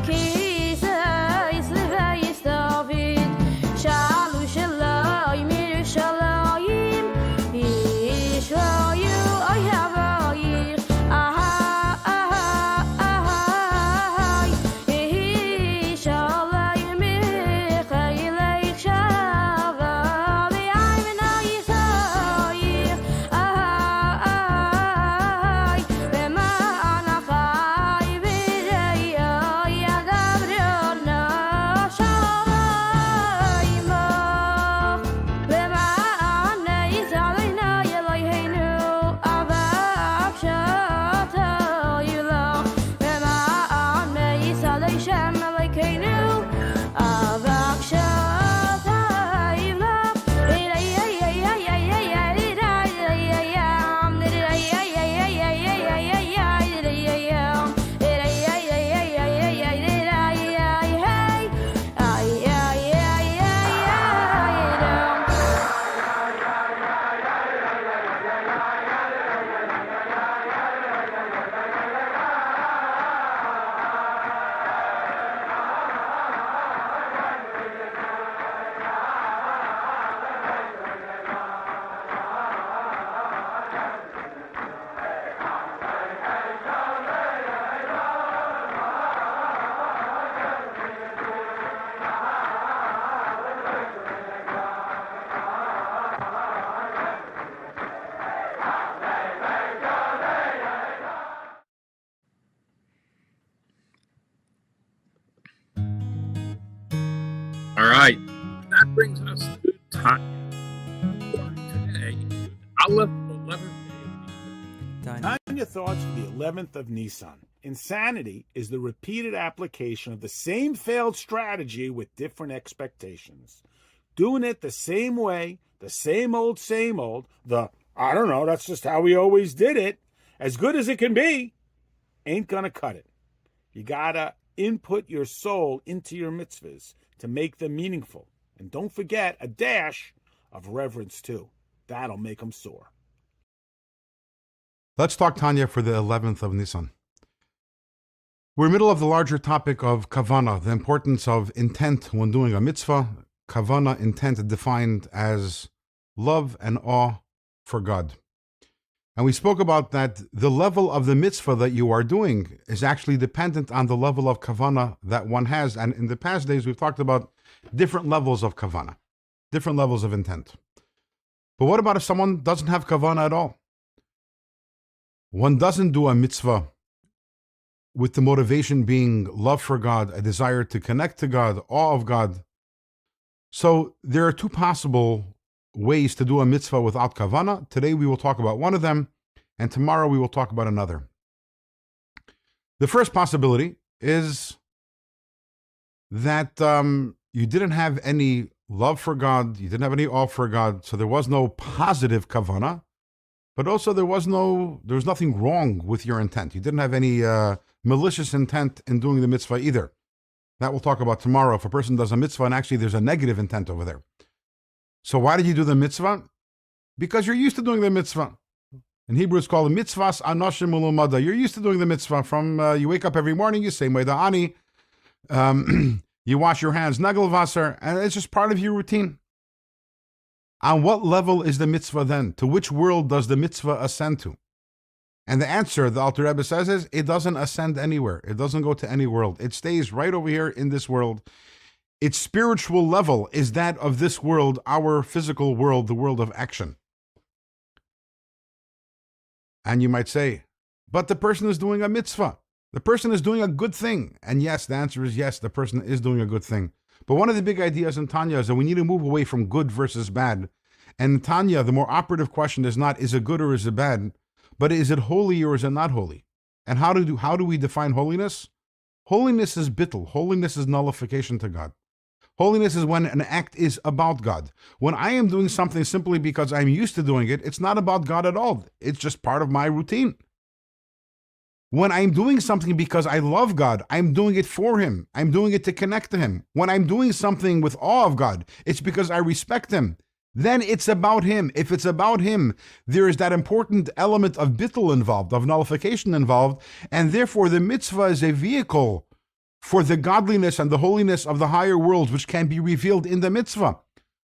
کیسایس لفایس داوید شالو شلای میرو شلایم ایشوایو آی هواییخ آها آها آهای ایشالای میخیل right. That brings us to Tanya. Today, Aleph 11th day. Tanya thoughts for the 11th of Nissan. Insanity is the repeated application of the same failed strategy with different expectations. Doing it the same way, the same old, the, I don't know, that's just how we always did it, as good as it can be, ain't gonna cut it. You gotta input your soul into your mitzvahs to make them meaningful. And don't forget a dash of reverence too. That'll make them soar. Let's talk Tanya for the 11th of Nissan. We're in the middle of the larger topic of kavana, the importance of intent when doing a mitzvah. Kavana, intent, defined as love and awe for God. And we spoke about that the level of the mitzvah that you are doing is actually dependent on the level of kavana that one has. And in the past days, we've talked about different levels of kavana, different levels of intent. But what about if someone doesn't have kavana at all? One doesn't do a mitzvah with the motivation being love for God, a desire to connect to God, awe of God. So there are two possible ways to do a mitzvah without kavana. Today we will talk about one of them, and tomorrow we will talk about another. The first possibility is that you didn't have any love for God, you didn't have any awe for God, so there was no positive kavana, but also there was nothing wrong with your intent. You didn't have any malicious intent in doing the mitzvah either. That we'll talk about tomorrow. If a person does a mitzvah and actually there's a negative intent over there. So why did you do the mitzvah? Because you're used to doing the mitzvah. In Hebrew, it's called mitzvahs anoshim ulumada. You're used to doing the mitzvah. From you wake up every morning, you say Moeda'ani, you wash your hands, nagelvasser, and it's just part of your routine. On what level is the mitzvah then? To which world does the mitzvah ascend to? And the answer, the Alter Rebbe says, is it doesn't ascend anywhere. It doesn't go to any world. It stays right over here in this world. Its spiritual level is that of this world, our physical world, the world of action. And you might say, but the person is doing a mitzvah. The person is doing a good thing. And yes, the answer is yes, the person is doing a good thing. But one of the big ideas in Tanya is that we need to move away from good versus bad. And in Tanya, the more operative question is not, is it good or is it bad? But is it holy or is it not holy? And how do we define holiness? Holiness is bittul. Holiness is nullification to God. Holiness is when an act is about God. When I am doing something simply because I'm used to doing it, it's not about God at all. It's just part of my routine. When I'm doing something because I love God, I'm doing it for Him. I'm doing it to connect to Him. When I'm doing something with awe of God, it's because I respect Him. Then it's about Him. If it's about Him, there is that important element of bittul involved, of nullification involved, and therefore the mitzvah is a vehicle for the godliness and the holiness of the higher worlds, which can be revealed in the mitzvah.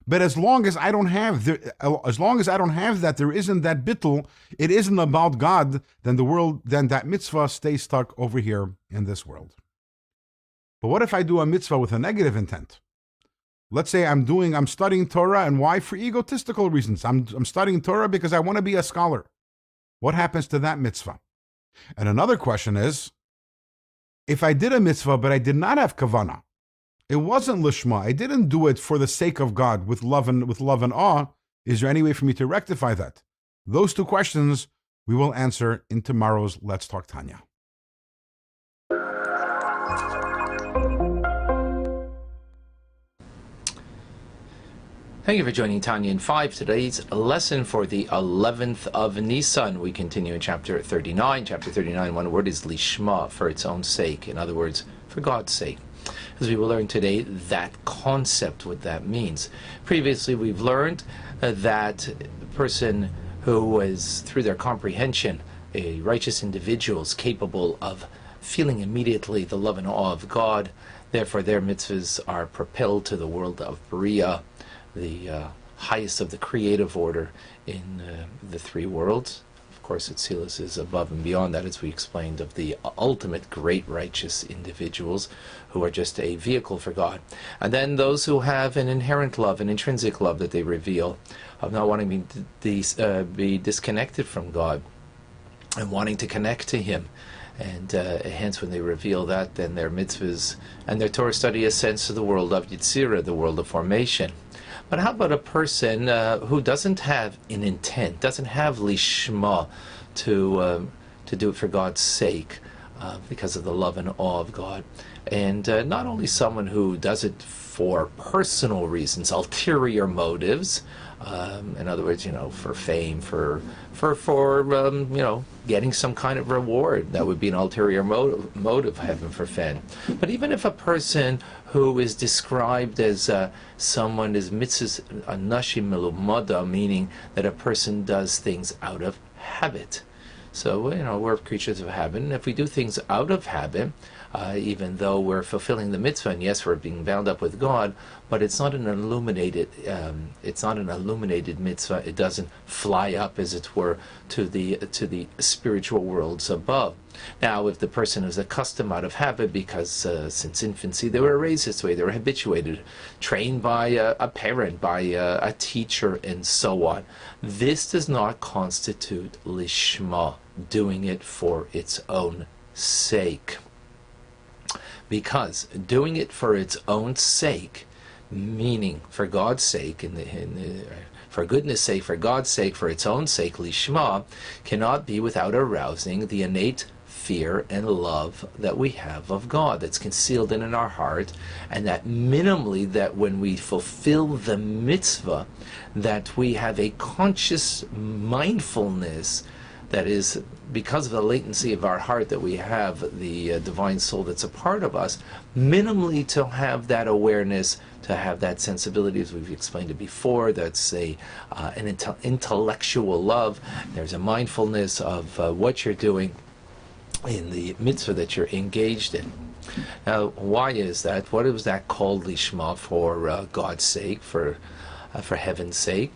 But as long as I don't have that, there isn't that bittul, it isn't about God, then that mitzvah stays stuck over here in this world. But what if I do a mitzvah with a negative intent? Let's say I'm studying Torah, and why? For egotistical reasons. I'm studying Torah because I want to be a scholar. What happens to that mitzvah? And another question is, if I did a mitzvah but I did not have kavanah, it wasn't lishma, I didn't do it for the sake of God with love and awe, is there any way for me to rectify that? Those two questions we will answer in tomorrow's Let's Talk Tanya. Thank you for joining Tanya in 5. Today's lesson for the 11th of Nissan. We continue in chapter 39. Chapter 39, one word is lishma, for its own sake. In other words, for God's sake. As we will learn today, that concept, what that means. Previously, we've learned that the person who is, through their comprehension, a righteous individual is capable of feeling immediately the love and awe of God. Therefore, their mitzvahs are propelled to the world of Bria, the highest of the creative order in the three worlds. Of course, Atzilus is above and beyond that, as we explained, of the ultimate great righteous individuals who are just a vehicle for God. And then those who have an inherent love, an intrinsic love that they reveal, of not wanting to be disconnected from God. and wanting to connect to Him. And hence, when they reveal that, then their mitzvahs and their Torah study ascends to the world of Yitzira, the world of formation. But how about a person who doesn't have an intent, doesn't have lishma to do it for God's sake, because of the love and awe of God, and not only someone who does it for personal reasons, ulterior motives. In other words, for fame, for getting some kind of reward. That would be an ulterior motive, heaven forfend. But even if a person who is described as someone is mitzvahs anashim melumada, meaning that a person does things out of habit. So, we're creatures of habit, and if we do things out of habit, even though we're fulfilling the mitzvah, and yes, we're being bound up with God, but it's not an illuminated mitzvah. It doesn't fly up, as it were, to the spiritual worlds above. Now, if the person is accustomed out of habit, because since infancy they were raised this way, they were habituated, trained by a parent, by a teacher, and so on, this does not constitute lishma, doing it for its own sake. Because doing it for its own sake, meaning for God's sake, for goodness sake, for God's sake, for its own sake, lishma, cannot be without arousing the innate fear and love that we have of God, that's concealed in our heart, and that minimally, that when we fulfill the mitzvah, that we have a conscious mindfulness, that is, because of the latency of our heart, that we have the divine soul that's a part of us, minimally to have that awareness, to have that sensibility, as we've explained it before. That's an intellectual love. There's a mindfulness of what you're doing in the mitzvah that you're engaged in. Now, why is that? What is that called lishma, for God's sake, for heaven's sake?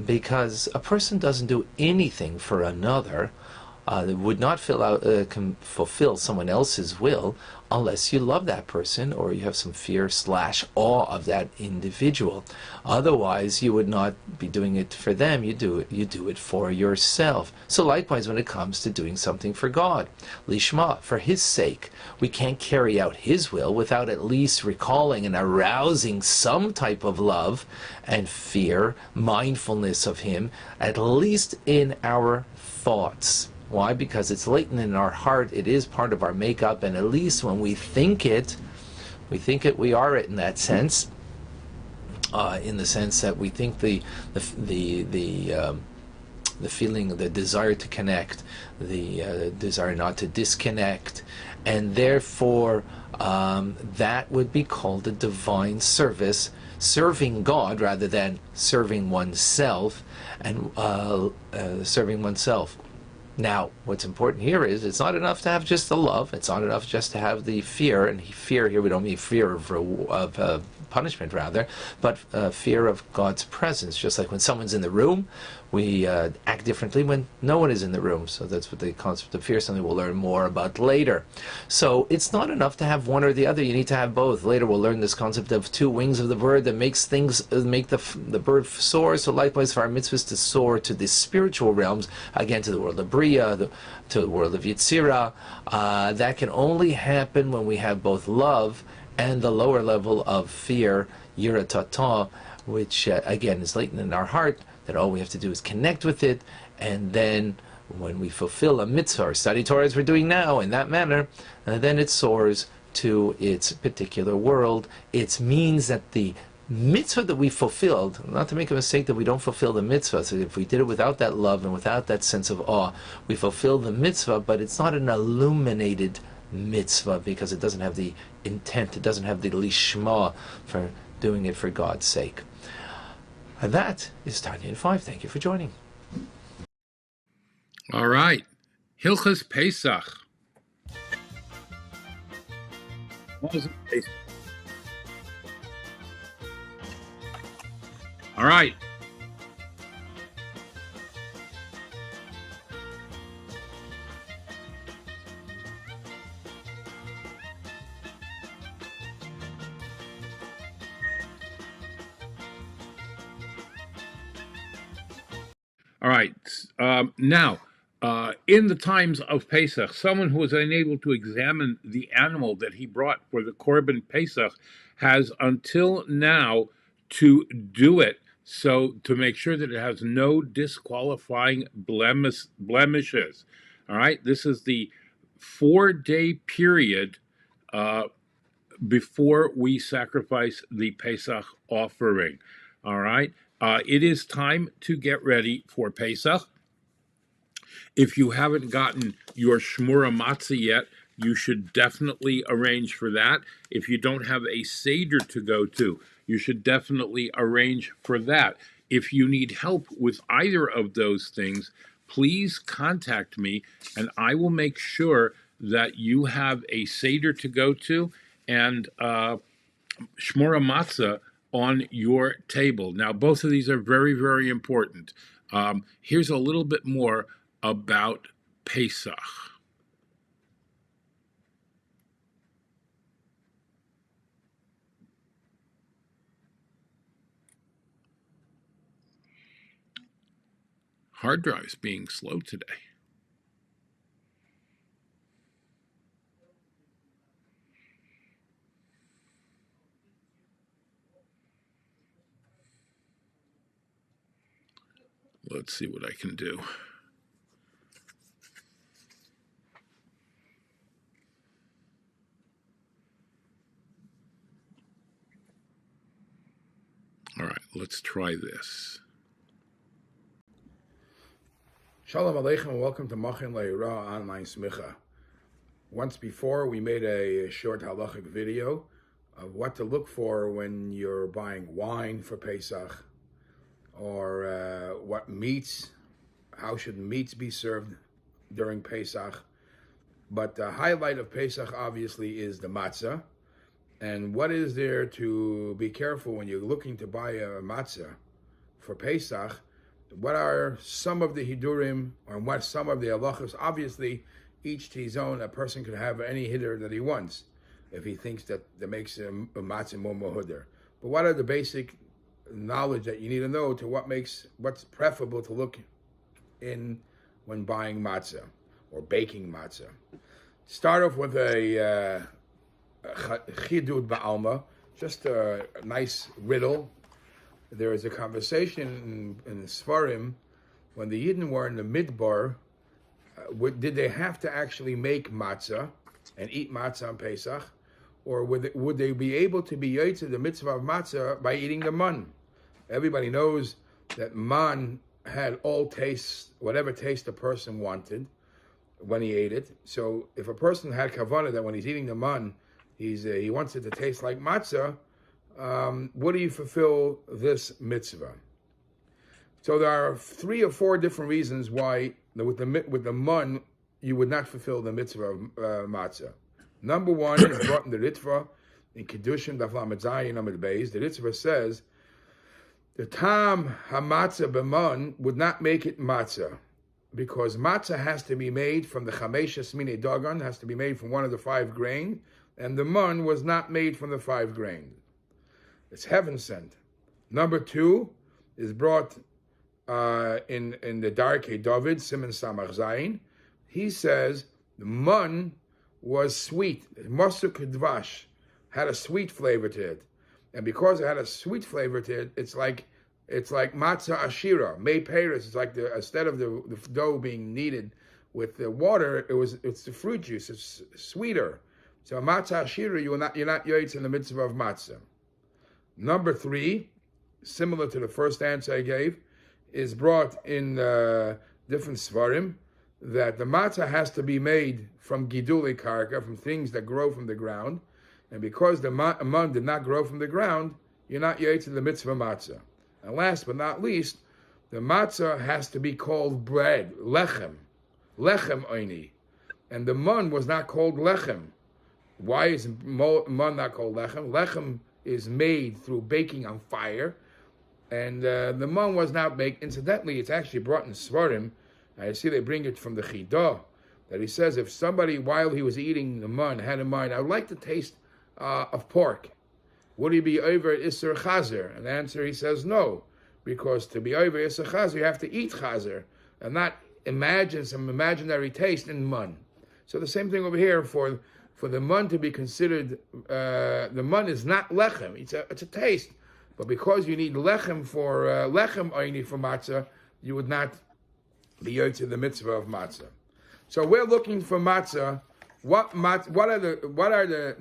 Because a person doesn't do anything for another, would not fulfill someone else's will, unless you love that person, or you have some fear / awe of that individual. Otherwise, you would not be doing it for them. You do it for yourself. So likewise, when it comes to doing something for God, lishma, for His sake, we can't carry out His will without at least recalling and arousing some type of love and fear, mindfulness of Him, at least in our thoughts. Why? Because it's latent in our heart. It is part of our makeup, and at least when we think it, we are it in that sense. In the sense that we think the feeling, the desire to connect, the desire not to disconnect, and therefore that would be called a divine service, serving God rather than serving oneself, and serving oneself. Now, what's important here is it's not enough to have just the love. It's not enough just to have the fear. And fear here, we don't mean fear of punishment, rather, but fear of God's presence. Just like when someone's in the room, we act differently when no one is in the room. So that's what the concept of fear, something we'll learn more about later. So it's not enough to have one or the other. You need to have both. Later we'll learn this concept of two wings of the bird that make the bird soar. So likewise, for our mitzvahs to soar to the spiritual realms, again to the world of Bria, to the world of Yitzira, that can only happen when we have both love and the lower level of fear, yira tata, which again is latent in our heart, that all we have to do is connect with it, and then when we fulfill a mitzvah or study Torah as we're doing now in that manner, then it soars to its particular world. It means that the mitzvah that we fulfilled, not to make a mistake that we don't fulfill the mitzvah, so if we did it without that love and without that sense of awe, we fulfill the mitzvah, but it's not an illuminated mitzvah, because it doesn't have the intent, it doesn't have the lishma for doing it for God's sake. And that is Tanya in 5. Thank you for joining. All right. Hilchas Pesach. What is Pesach? All right. All right. Now, in the times of Pesach, someone who is unable to examine the animal that he brought for the Korban Pesach has until now to do it, so to make sure that it has no disqualifying blemishes. All right, this is the 4-day period before we sacrifice the Pesach offering. All right, it is time to get ready for Pesach. If you haven't gotten your shmura matzah yet, you should definitely arrange for that. If you don't have a seder to go to, you should definitely arrange for that. If you need help with either of those things, please contact me, and I will make sure that you have a seder to go to and shmura matzah on your table. Now, both of these are very, very important. Here's a little bit more about Pesach. Hard drive's being slow today. Let's see what I can do. All right, let's try this. Shalom Aleichem and welcome to Machin Le'ira Online Smicha. Once before, we made a short halachic video of what to look for when you're buying wine for Pesach, or what meats, how should meats be served during Pesach. But the highlight of Pesach obviously is the matzah. And what is there to be careful when you're looking to buy a matzah for Pesach? What are some of the hidurim, or what some of the halachos? Obviously, each to his own. A person can have any hidur that he wants if he thinks that makes a matzah more mahudar. But what are the basic knowledge that you need to know to what's preferable to look in when buying matzah or baking matzah? Start off with a chidud ba'alma, just a nice riddle. There is a conversation in the Sfarim when the Yidden were in the Midbar. Did they have to actually make matzah and eat matzah on Pesach, or would they be able to be yotze the mitzvah of matzah by eating the man? Everybody knows that man had all tastes, whatever taste the person wanted when he ate it. So if a person had kavanah that when he's eating the man, he wants it to taste like matzah, would he fulfill this mitzvah? So there are 3 or 4 different reasons why with the man you would not fulfill the mitzvah of matzah. Number 1 is brought in the Ritva in Kedushin Daf Lamed Zayin Amud Beis. The Ritva says the tam hamatzah b'man would not make it matzah, because matzah has to be made from the chamesha Shmini dagan, has to be made from one of the 5 grain, and the man was not made from the 5 grain. It's heaven sent. Number 2 is brought in the Darkei David, Siman Samach Zayin. He says the man was sweet. Masuk Dvash had a sweet flavor to it. And because it had a sweet flavor to it, it's like matzah ashira, mei peres. It's like instead of the dough being kneaded with the water, it's the fruit juice. It's sweeter. So matzah ashira, you're not yotze in the mitzvah of matzah. Number 3, similar to the first answer I gave, is brought in different svarim, that the matzah has to be made from gidulei karka, from things that grow from the ground, and because the man did not grow from the ground, you're not yotze the mitzvah matzah. And last but not least, the matzah has to be called bread, lechem oini, and the man was not called lechem. Why is man not called lechem? Lechem is made through baking on fire, and the man was not baked. Incidentally, it's actually brought in Svarim. I see they bring it from the Chidah, that he says if somebody, while he was eating the man, had in mind, I would like the taste of pork, would he be over Isser Chazer? And the answer, he says no, because to be over Isser Chazer, you have to eat Chazer, and not imagine some imaginary taste in mun. So the same thing over here for the mun to be considered. The mun is not lechem; it's a taste. But because you need lechem for lechem, or you need for matzah, you would not be yotze the mitzvah of matzah. So we're looking for matzah. What are the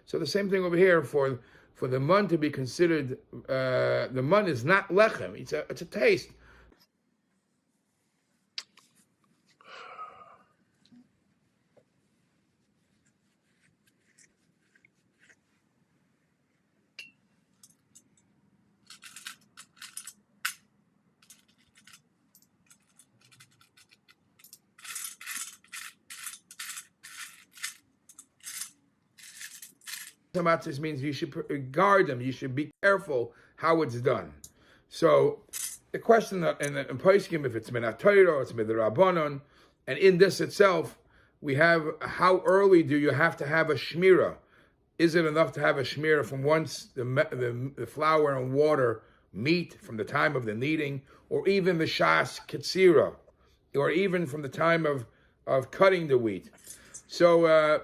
So the same thing over here for the mun to be considered. The mun is not lechem; it's a taste. Matzahs means you should guard them. You should be careful how it's done. So the question in Poskim, if it's min Torah or it's min Rabbanon, and in this itself, we have how early do you have to have a shmira? Is it enough to have a shmira from once the flour and water meet from the time of the kneading, or even the shas ketzira, or even from the time of cutting the wheat? So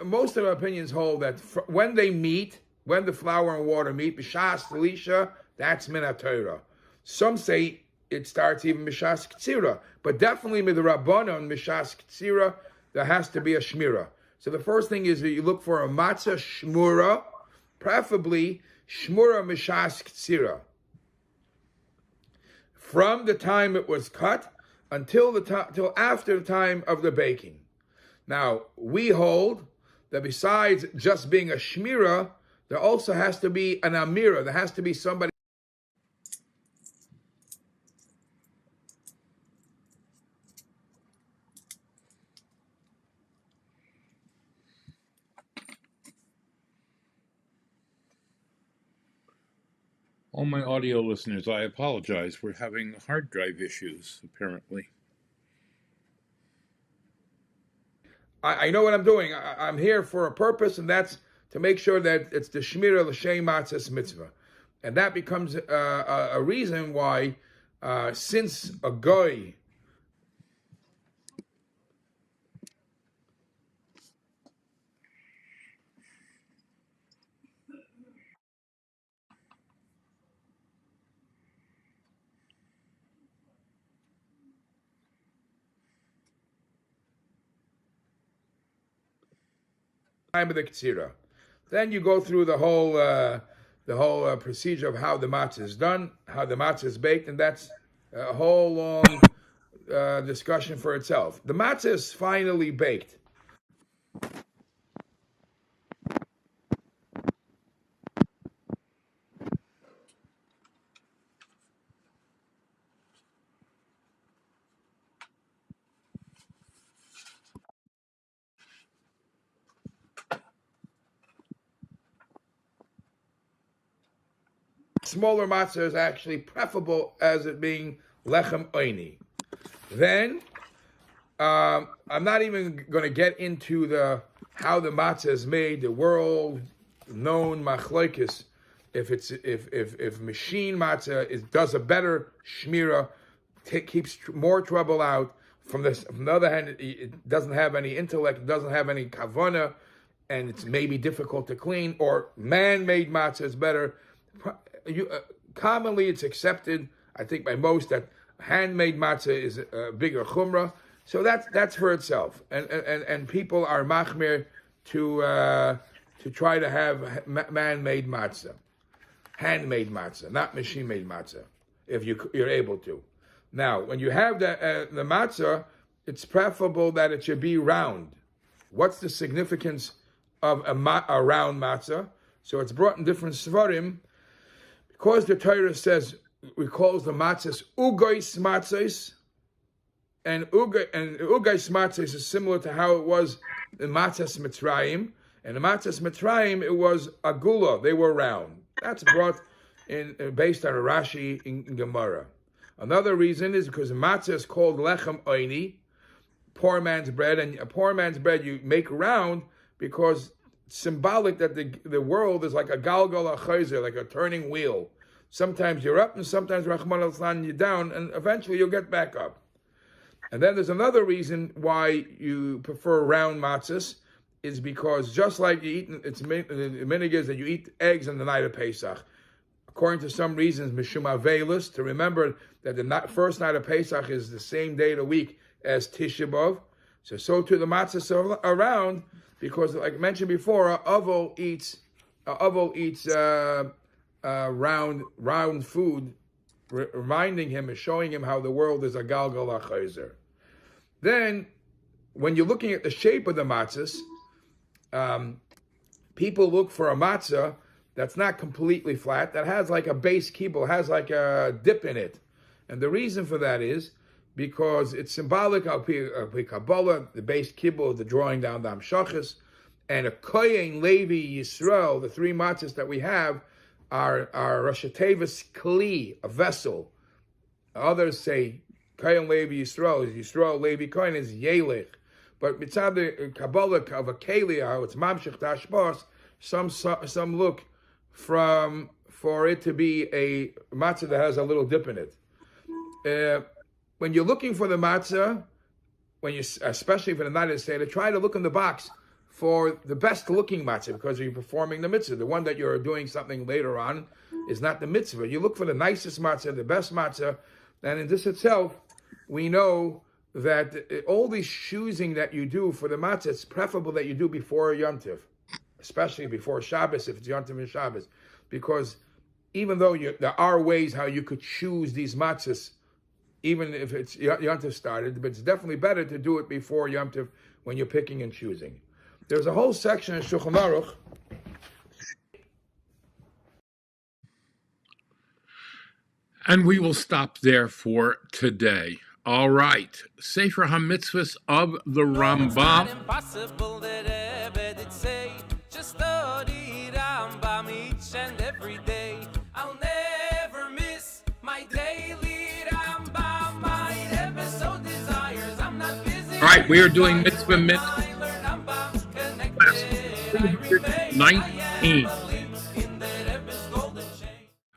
most of our opinions hold that when they meet, when the flour and water meet, b'shas telisha, that's min Torah. Some say it starts even b'shas ketzira, but definitely with the Rabbanon b'shas ketzira, there has to be a shmira. So the first thing is that you look for a matzah shmura, preferably shmura b'shas ketzira, from the time it was cut until till after the time of the baking. Now, we hold that besides just being a shmira, there also has to be an amira. There has to be somebody. All my audio listeners, I apologize. We're having hard drive issues, apparently. I know what I'm doing. I'm here for a purpose, and that's to make sure that it's the Shmira L'Shem Matzahs mitzvah. And that becomes a reason why, since a goy time of the Ketzira. Then you go through the whole procedure of how the matzah is done, how the matzah is baked, and that's a whole long discussion for itself. The matzah is finally baked. Smaller matzah is actually preferable as it being lechem oini. Then, I'm not even going to get into how the matzah is made, the world-known machlokes. If machine matzah does a better shmira, keeps more trouble out. From the other hand, it doesn't have any intellect, it doesn't have any kavana, and it's maybe difficult to clean. Or man-made matzah is better. Commonly, it's accepted, I think, by most that handmade matzah is a bigger chumrah. So that's for itself, and people are machmir to try to have man-made matzah, handmade matzah, not machine-made matzah, if you're able to. Now, when you have the matzah, it's preferable that it should be round. What's the significance of a round matzah? So it's brought in different svarim. Because the Torah says we calls the matzahs ugais matzahs, and ugais matzahs is similar to how it was in matzahs Mitzrayim. And the matzahs Mitzrayim, it was agula; they were round. That's brought in based on a Rashi in Gemara. Another reason is because matzah is called lechem oini, poor man's bread, and a poor man's bread you make round because it's symbolic that the world is like a galgal achayzer, like a turning wheel. Sometimes you're up, and sometimes Rahman al-San you're down, and eventually you'll get back up. And then there's another reason why you prefer round matzahs, is because just like you eat, it's minhag is that you eat eggs on the night of Pesach. According to some reasons, Mishum Avelis, to remember that the first night of Pesach is the same day of the week as Tisha B'Av. So too the matzahs are round, because like mentioned before, Avol eats round food, reminding him and showing him how the world is a galgal achayzer. Then, when you're looking at the shape of the matzahs, people look for a matzah that's not completely flat, that has like a base kibble, has like a dip in it. And the reason for that is because it's symbolic of Kabbalah, the base kibble, the drawing down the Amshachas, and a Kohen, Levi, Yisrael, the three matzahs that we have are Rosh Tevis Kli, a vessel. Others say Kohen, Levi, Yisrael, Levi, Kohen is Yelech. But mitzad the Kabbalah of a Keli, how it's Mamshech Tashbos, some look for it to be a matzah that has a little dip in it. When you're looking for the matzah, especially for the night of Seder, try to look in the box for the best looking matzah, because you're performing the mitzvah. The one that you're doing something later on is not the mitzvah. You look for the nicest matzah, the best matzah, and in this itself, we know that all these choosing that you do for the matzah, it's preferable that you do before Yom Tov, especially before Shabbos, if it's Yom Tov and Shabbos, because even though there are ways how you could choose these matzahs, even if it's Yom Tov started, but it's definitely better to do it before Yom Tov when you're picking and choosing. There's a whole section in Shulchan Aruch. And we will stop there for today. All right, Sefer HaMitzvahs of the Rambam. Impossible that Rebbe did say, just study Rambam each and every day. I'll never miss my daily Rambam. My Rebbe so desires, I'm not busy. All right, we are doing Mitzvah 19.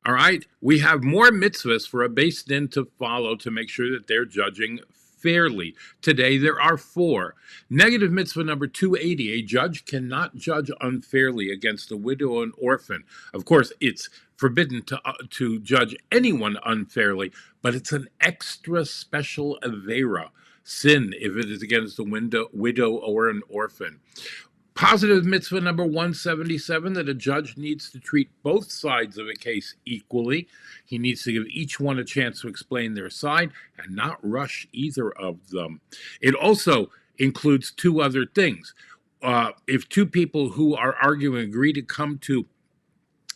All right, we have more mitzvahs for a Beis Din to follow to make sure that they're judging fairly. Today there are 4. Negative mitzvah number 280, a judge cannot judge unfairly against a widow and orphan. Of course, it's forbidden to judge anyone unfairly, but it's an extra special avera, sin, if it is against a widow or an orphan. Positive mitzvah number 177, that a judge needs to treat both sides of a case equally. He needs to give each one a chance to explain their side and not rush either of them. It also includes 2 other things. If 2 people who are arguing agree to come to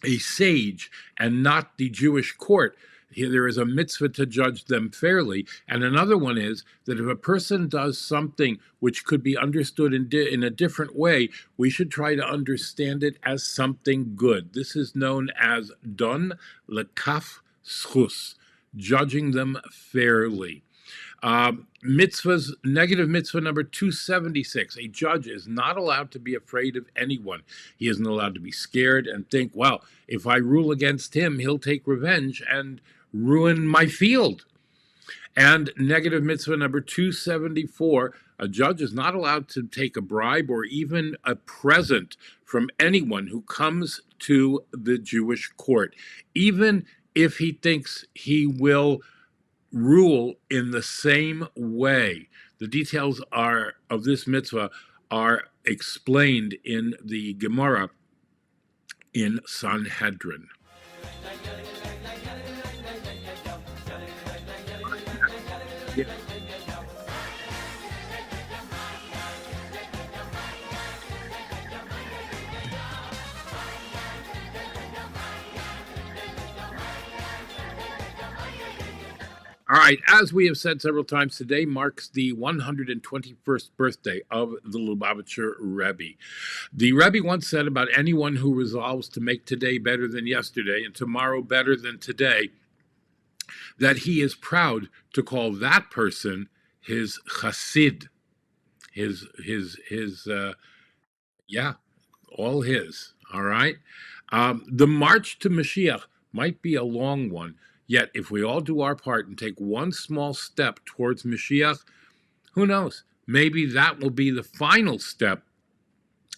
a sage and not the Jewish court, there is a mitzvah to judge them fairly. And another one is that if a person does something which could be understood in a different way, we should try to understand it as something good. This is known as don lekaf schus, judging them fairly. Negative mitzvah number 276. A judge is not allowed to be afraid of anyone. He isn't allowed to be scared and think, well, if I rule against him, he'll take revenge and ruin my field. And negative mitzvah number 274, a judge is not allowed to take a bribe or even a present from anyone who comes to the Jewish court, even if he thinks he will rule in the same way. The details of this mitzvah are explained in the Gemara in Sanhedrin. All right, as we have said several times, today marks the 121st birthday of the Lubavitcher Rebbe. The Rebbe once said about anyone who resolves to make today better than yesterday and tomorrow better than today, that he is proud to call that person his chassid, all his. All right. The march to Mashiach might be a long one, yet if we all do our part and take one small step towards Mashiach, who knows? Maybe that will be the final step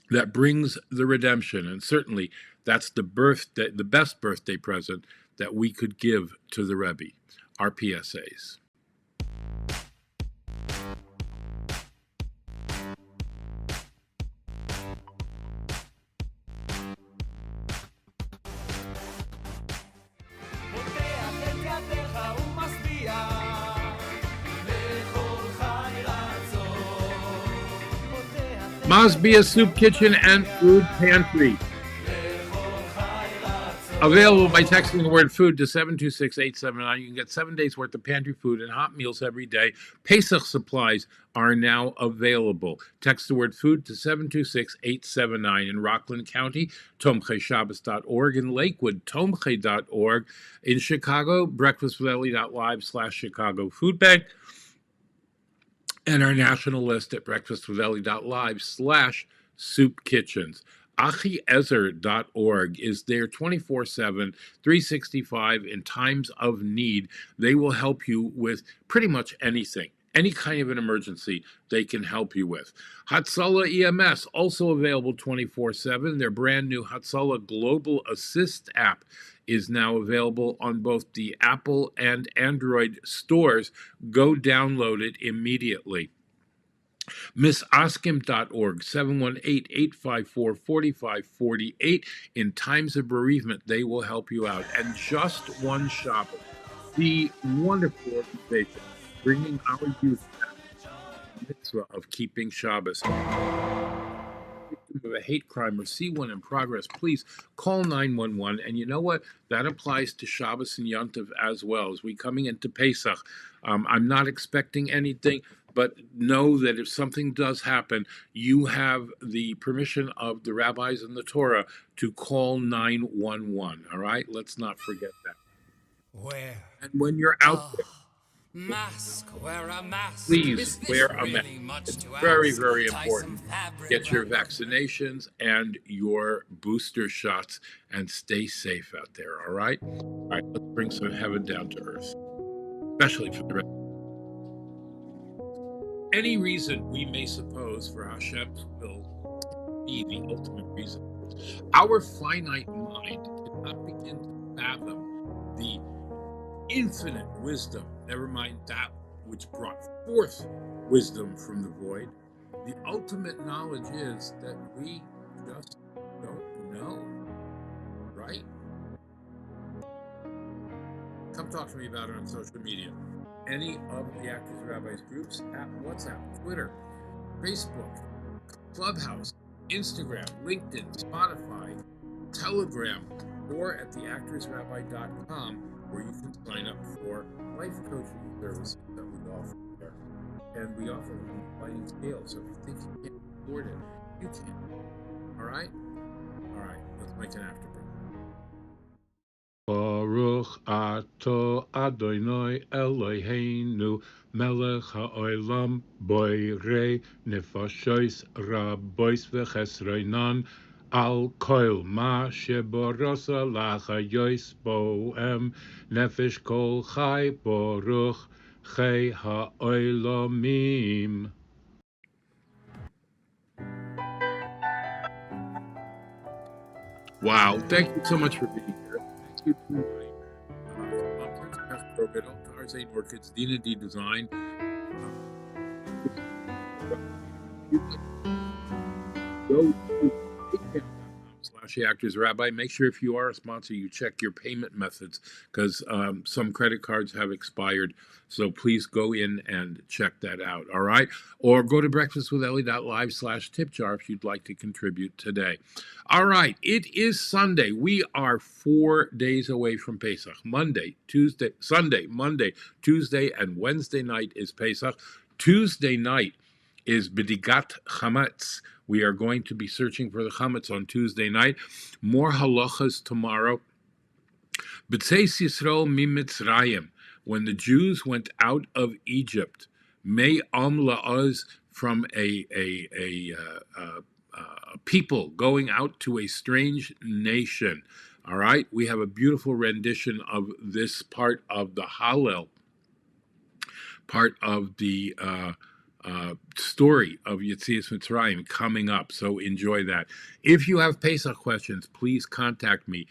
that brings the redemption. And certainly that's the best birthday present that we could give to the Rebbe, our PSAs. Masbia Soup Kitchen and Food Pantry. Available by texting the word food to 726-879. You can get 7 days worth of pantry food and hot meals every day. PESACH supplies are now available. Text the word food to 726-879. In Rockland County, tomcheshabbos.org. In Lakewood, tomche.org. In Chicago, breakfastwithelli.live/Chicago Food Bank. And our national list at breakfastwithelli.live/soup kitchens. Achiezer.org is there 24/7, 365 in times of need. They will help you with pretty much anything. Any kind of an emergency they can help you with. Hatzalah EMS, also available 24/7. Their brand new Hatzalah Global Assist app is now available on both the Apple and Android stores. Go download it immediately. MissAskim.org, 718-854-4548. In times of bereavement, they will help you out. And Just One Shabbos, the wonderful organization bringing our youth back to the mitzvah of keeping Shabbos. Victim of a hate crime or see one in progress, please call 911. And you know what? That applies to Shabbos and Yom Tov as well. As we coming into Pesach, I'm not expecting anything, but know that if something does happen, you have the permission of the rabbis and the Torah to call 911. All right? Let's not forget that. And when you're out there, wear a mask. Please wear a mask. It's very, very important. Get your vaccinations and your booster shots and stay safe out there, all right? All right, let's bring some heaven down to earth, especially for the rest. Any reason we may suppose for Hashem's will be the ultimate reason. Our finite mind cannot begin to fathom the infinite wisdom, never mind that which brought forth wisdom from the void. The ultimate knowledge is that we just don't know, right? Come talk to me about it on social media. Any of the Actors Rabbis groups at WhatsApp, Twitter, Facebook, Clubhouse, Instagram, LinkedIn, Spotify, Telegram, or at theactorsrabbi.com, where you can sign up for life coaching services that we offer there. And we offer them on a sliding scale, so if you think you can't afford it, you can. All right? All right, let's make an afterburn. Baruch ato Adonai Eloheinu melech ha'olam boirei nefashos rabois v'chesronan al kol ma sheborasa lachayos boem nefesh kol chai baruch chai ha'olamim. Wow, thank you so much for being here. Thank you to my sponsors, Castro Riddle, Tarzan Orchids, Dina D Design. Go to Financially Actors Rabbi. Make sure if you are a sponsor, you check your payment methods because some credit cards have expired. So please go in and check that out, all right? Or go to breakfastwithelli.live/tip jar if you'd like to contribute today. All right, it is Sunday. We are 4 days away from Pesach. Sunday, Monday, Tuesday, and Wednesday night is Pesach. Tuesday night is B'digat Chametz. We are going to be searching for the Chametz on Tuesday night. More halachas tomorrow. B'tzeis Yisrael miMitzrayim. When the Jews went out of Egypt, May La'az, from a people going out to a strange nation. All right, we have a beautiful rendition of this part of the Hallel, part of the story of Yetzias Mitzrayim coming up. So enjoy that. If you have Pesach questions, please contact me.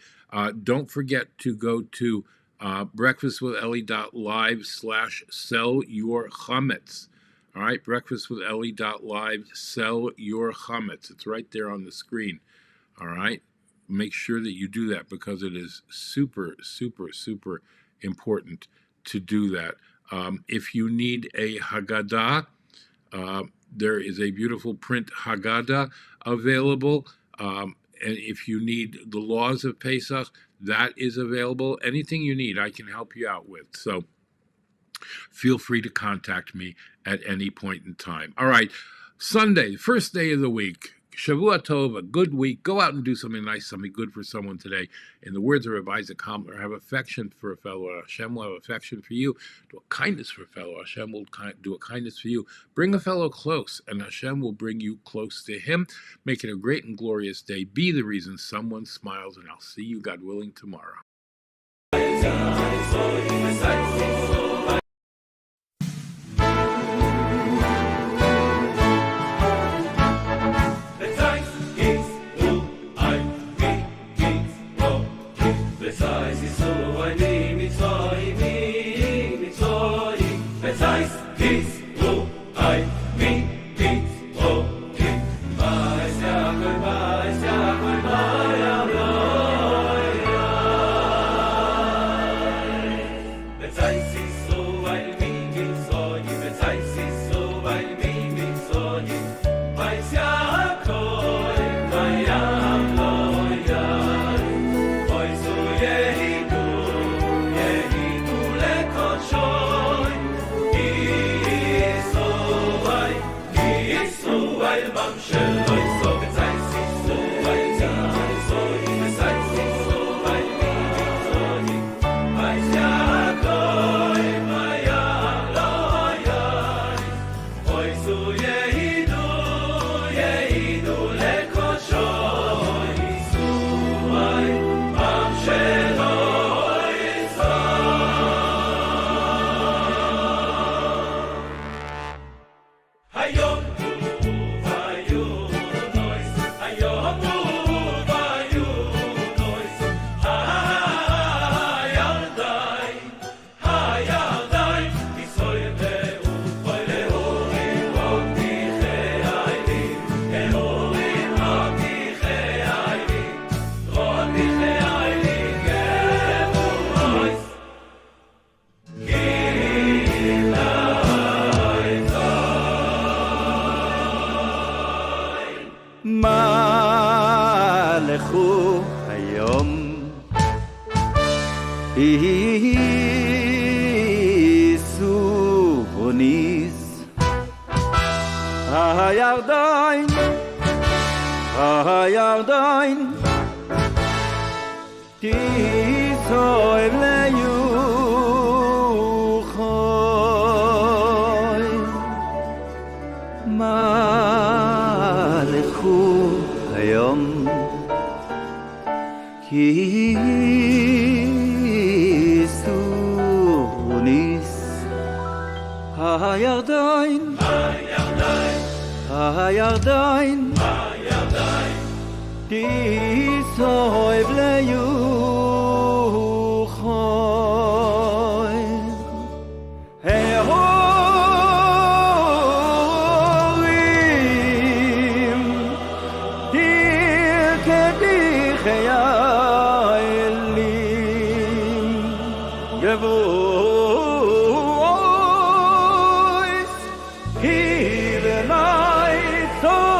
Don't forget to go to breakfastwithelli.live/sell your chametz. All right, breakfastwithelli.live/sell your chametz. It's right there on the screen. All right, make sure that you do that because it is super, super, super important to do that. If you need a Haggadah, there is a beautiful print Haggadah available. And if you need the laws of Pesach, that is available. Anything you need, I can help you out with. So feel free to contact me at any point in time. All right, Sunday, first day of the week. Shavua Tov, a good week. Go out and do something nice, something good for someone today. In the words of Rabbi Isaac Hamler, have affection for a fellow. Hashem will have affection for you. Do a kindness for a fellow. Hashem will do a kindness for you. Bring a fellow close, and Hashem will bring you close to him. Make it a great and glorious day. Be the reason someone smiles, and I'll see you, God willing, tomorrow. Torah.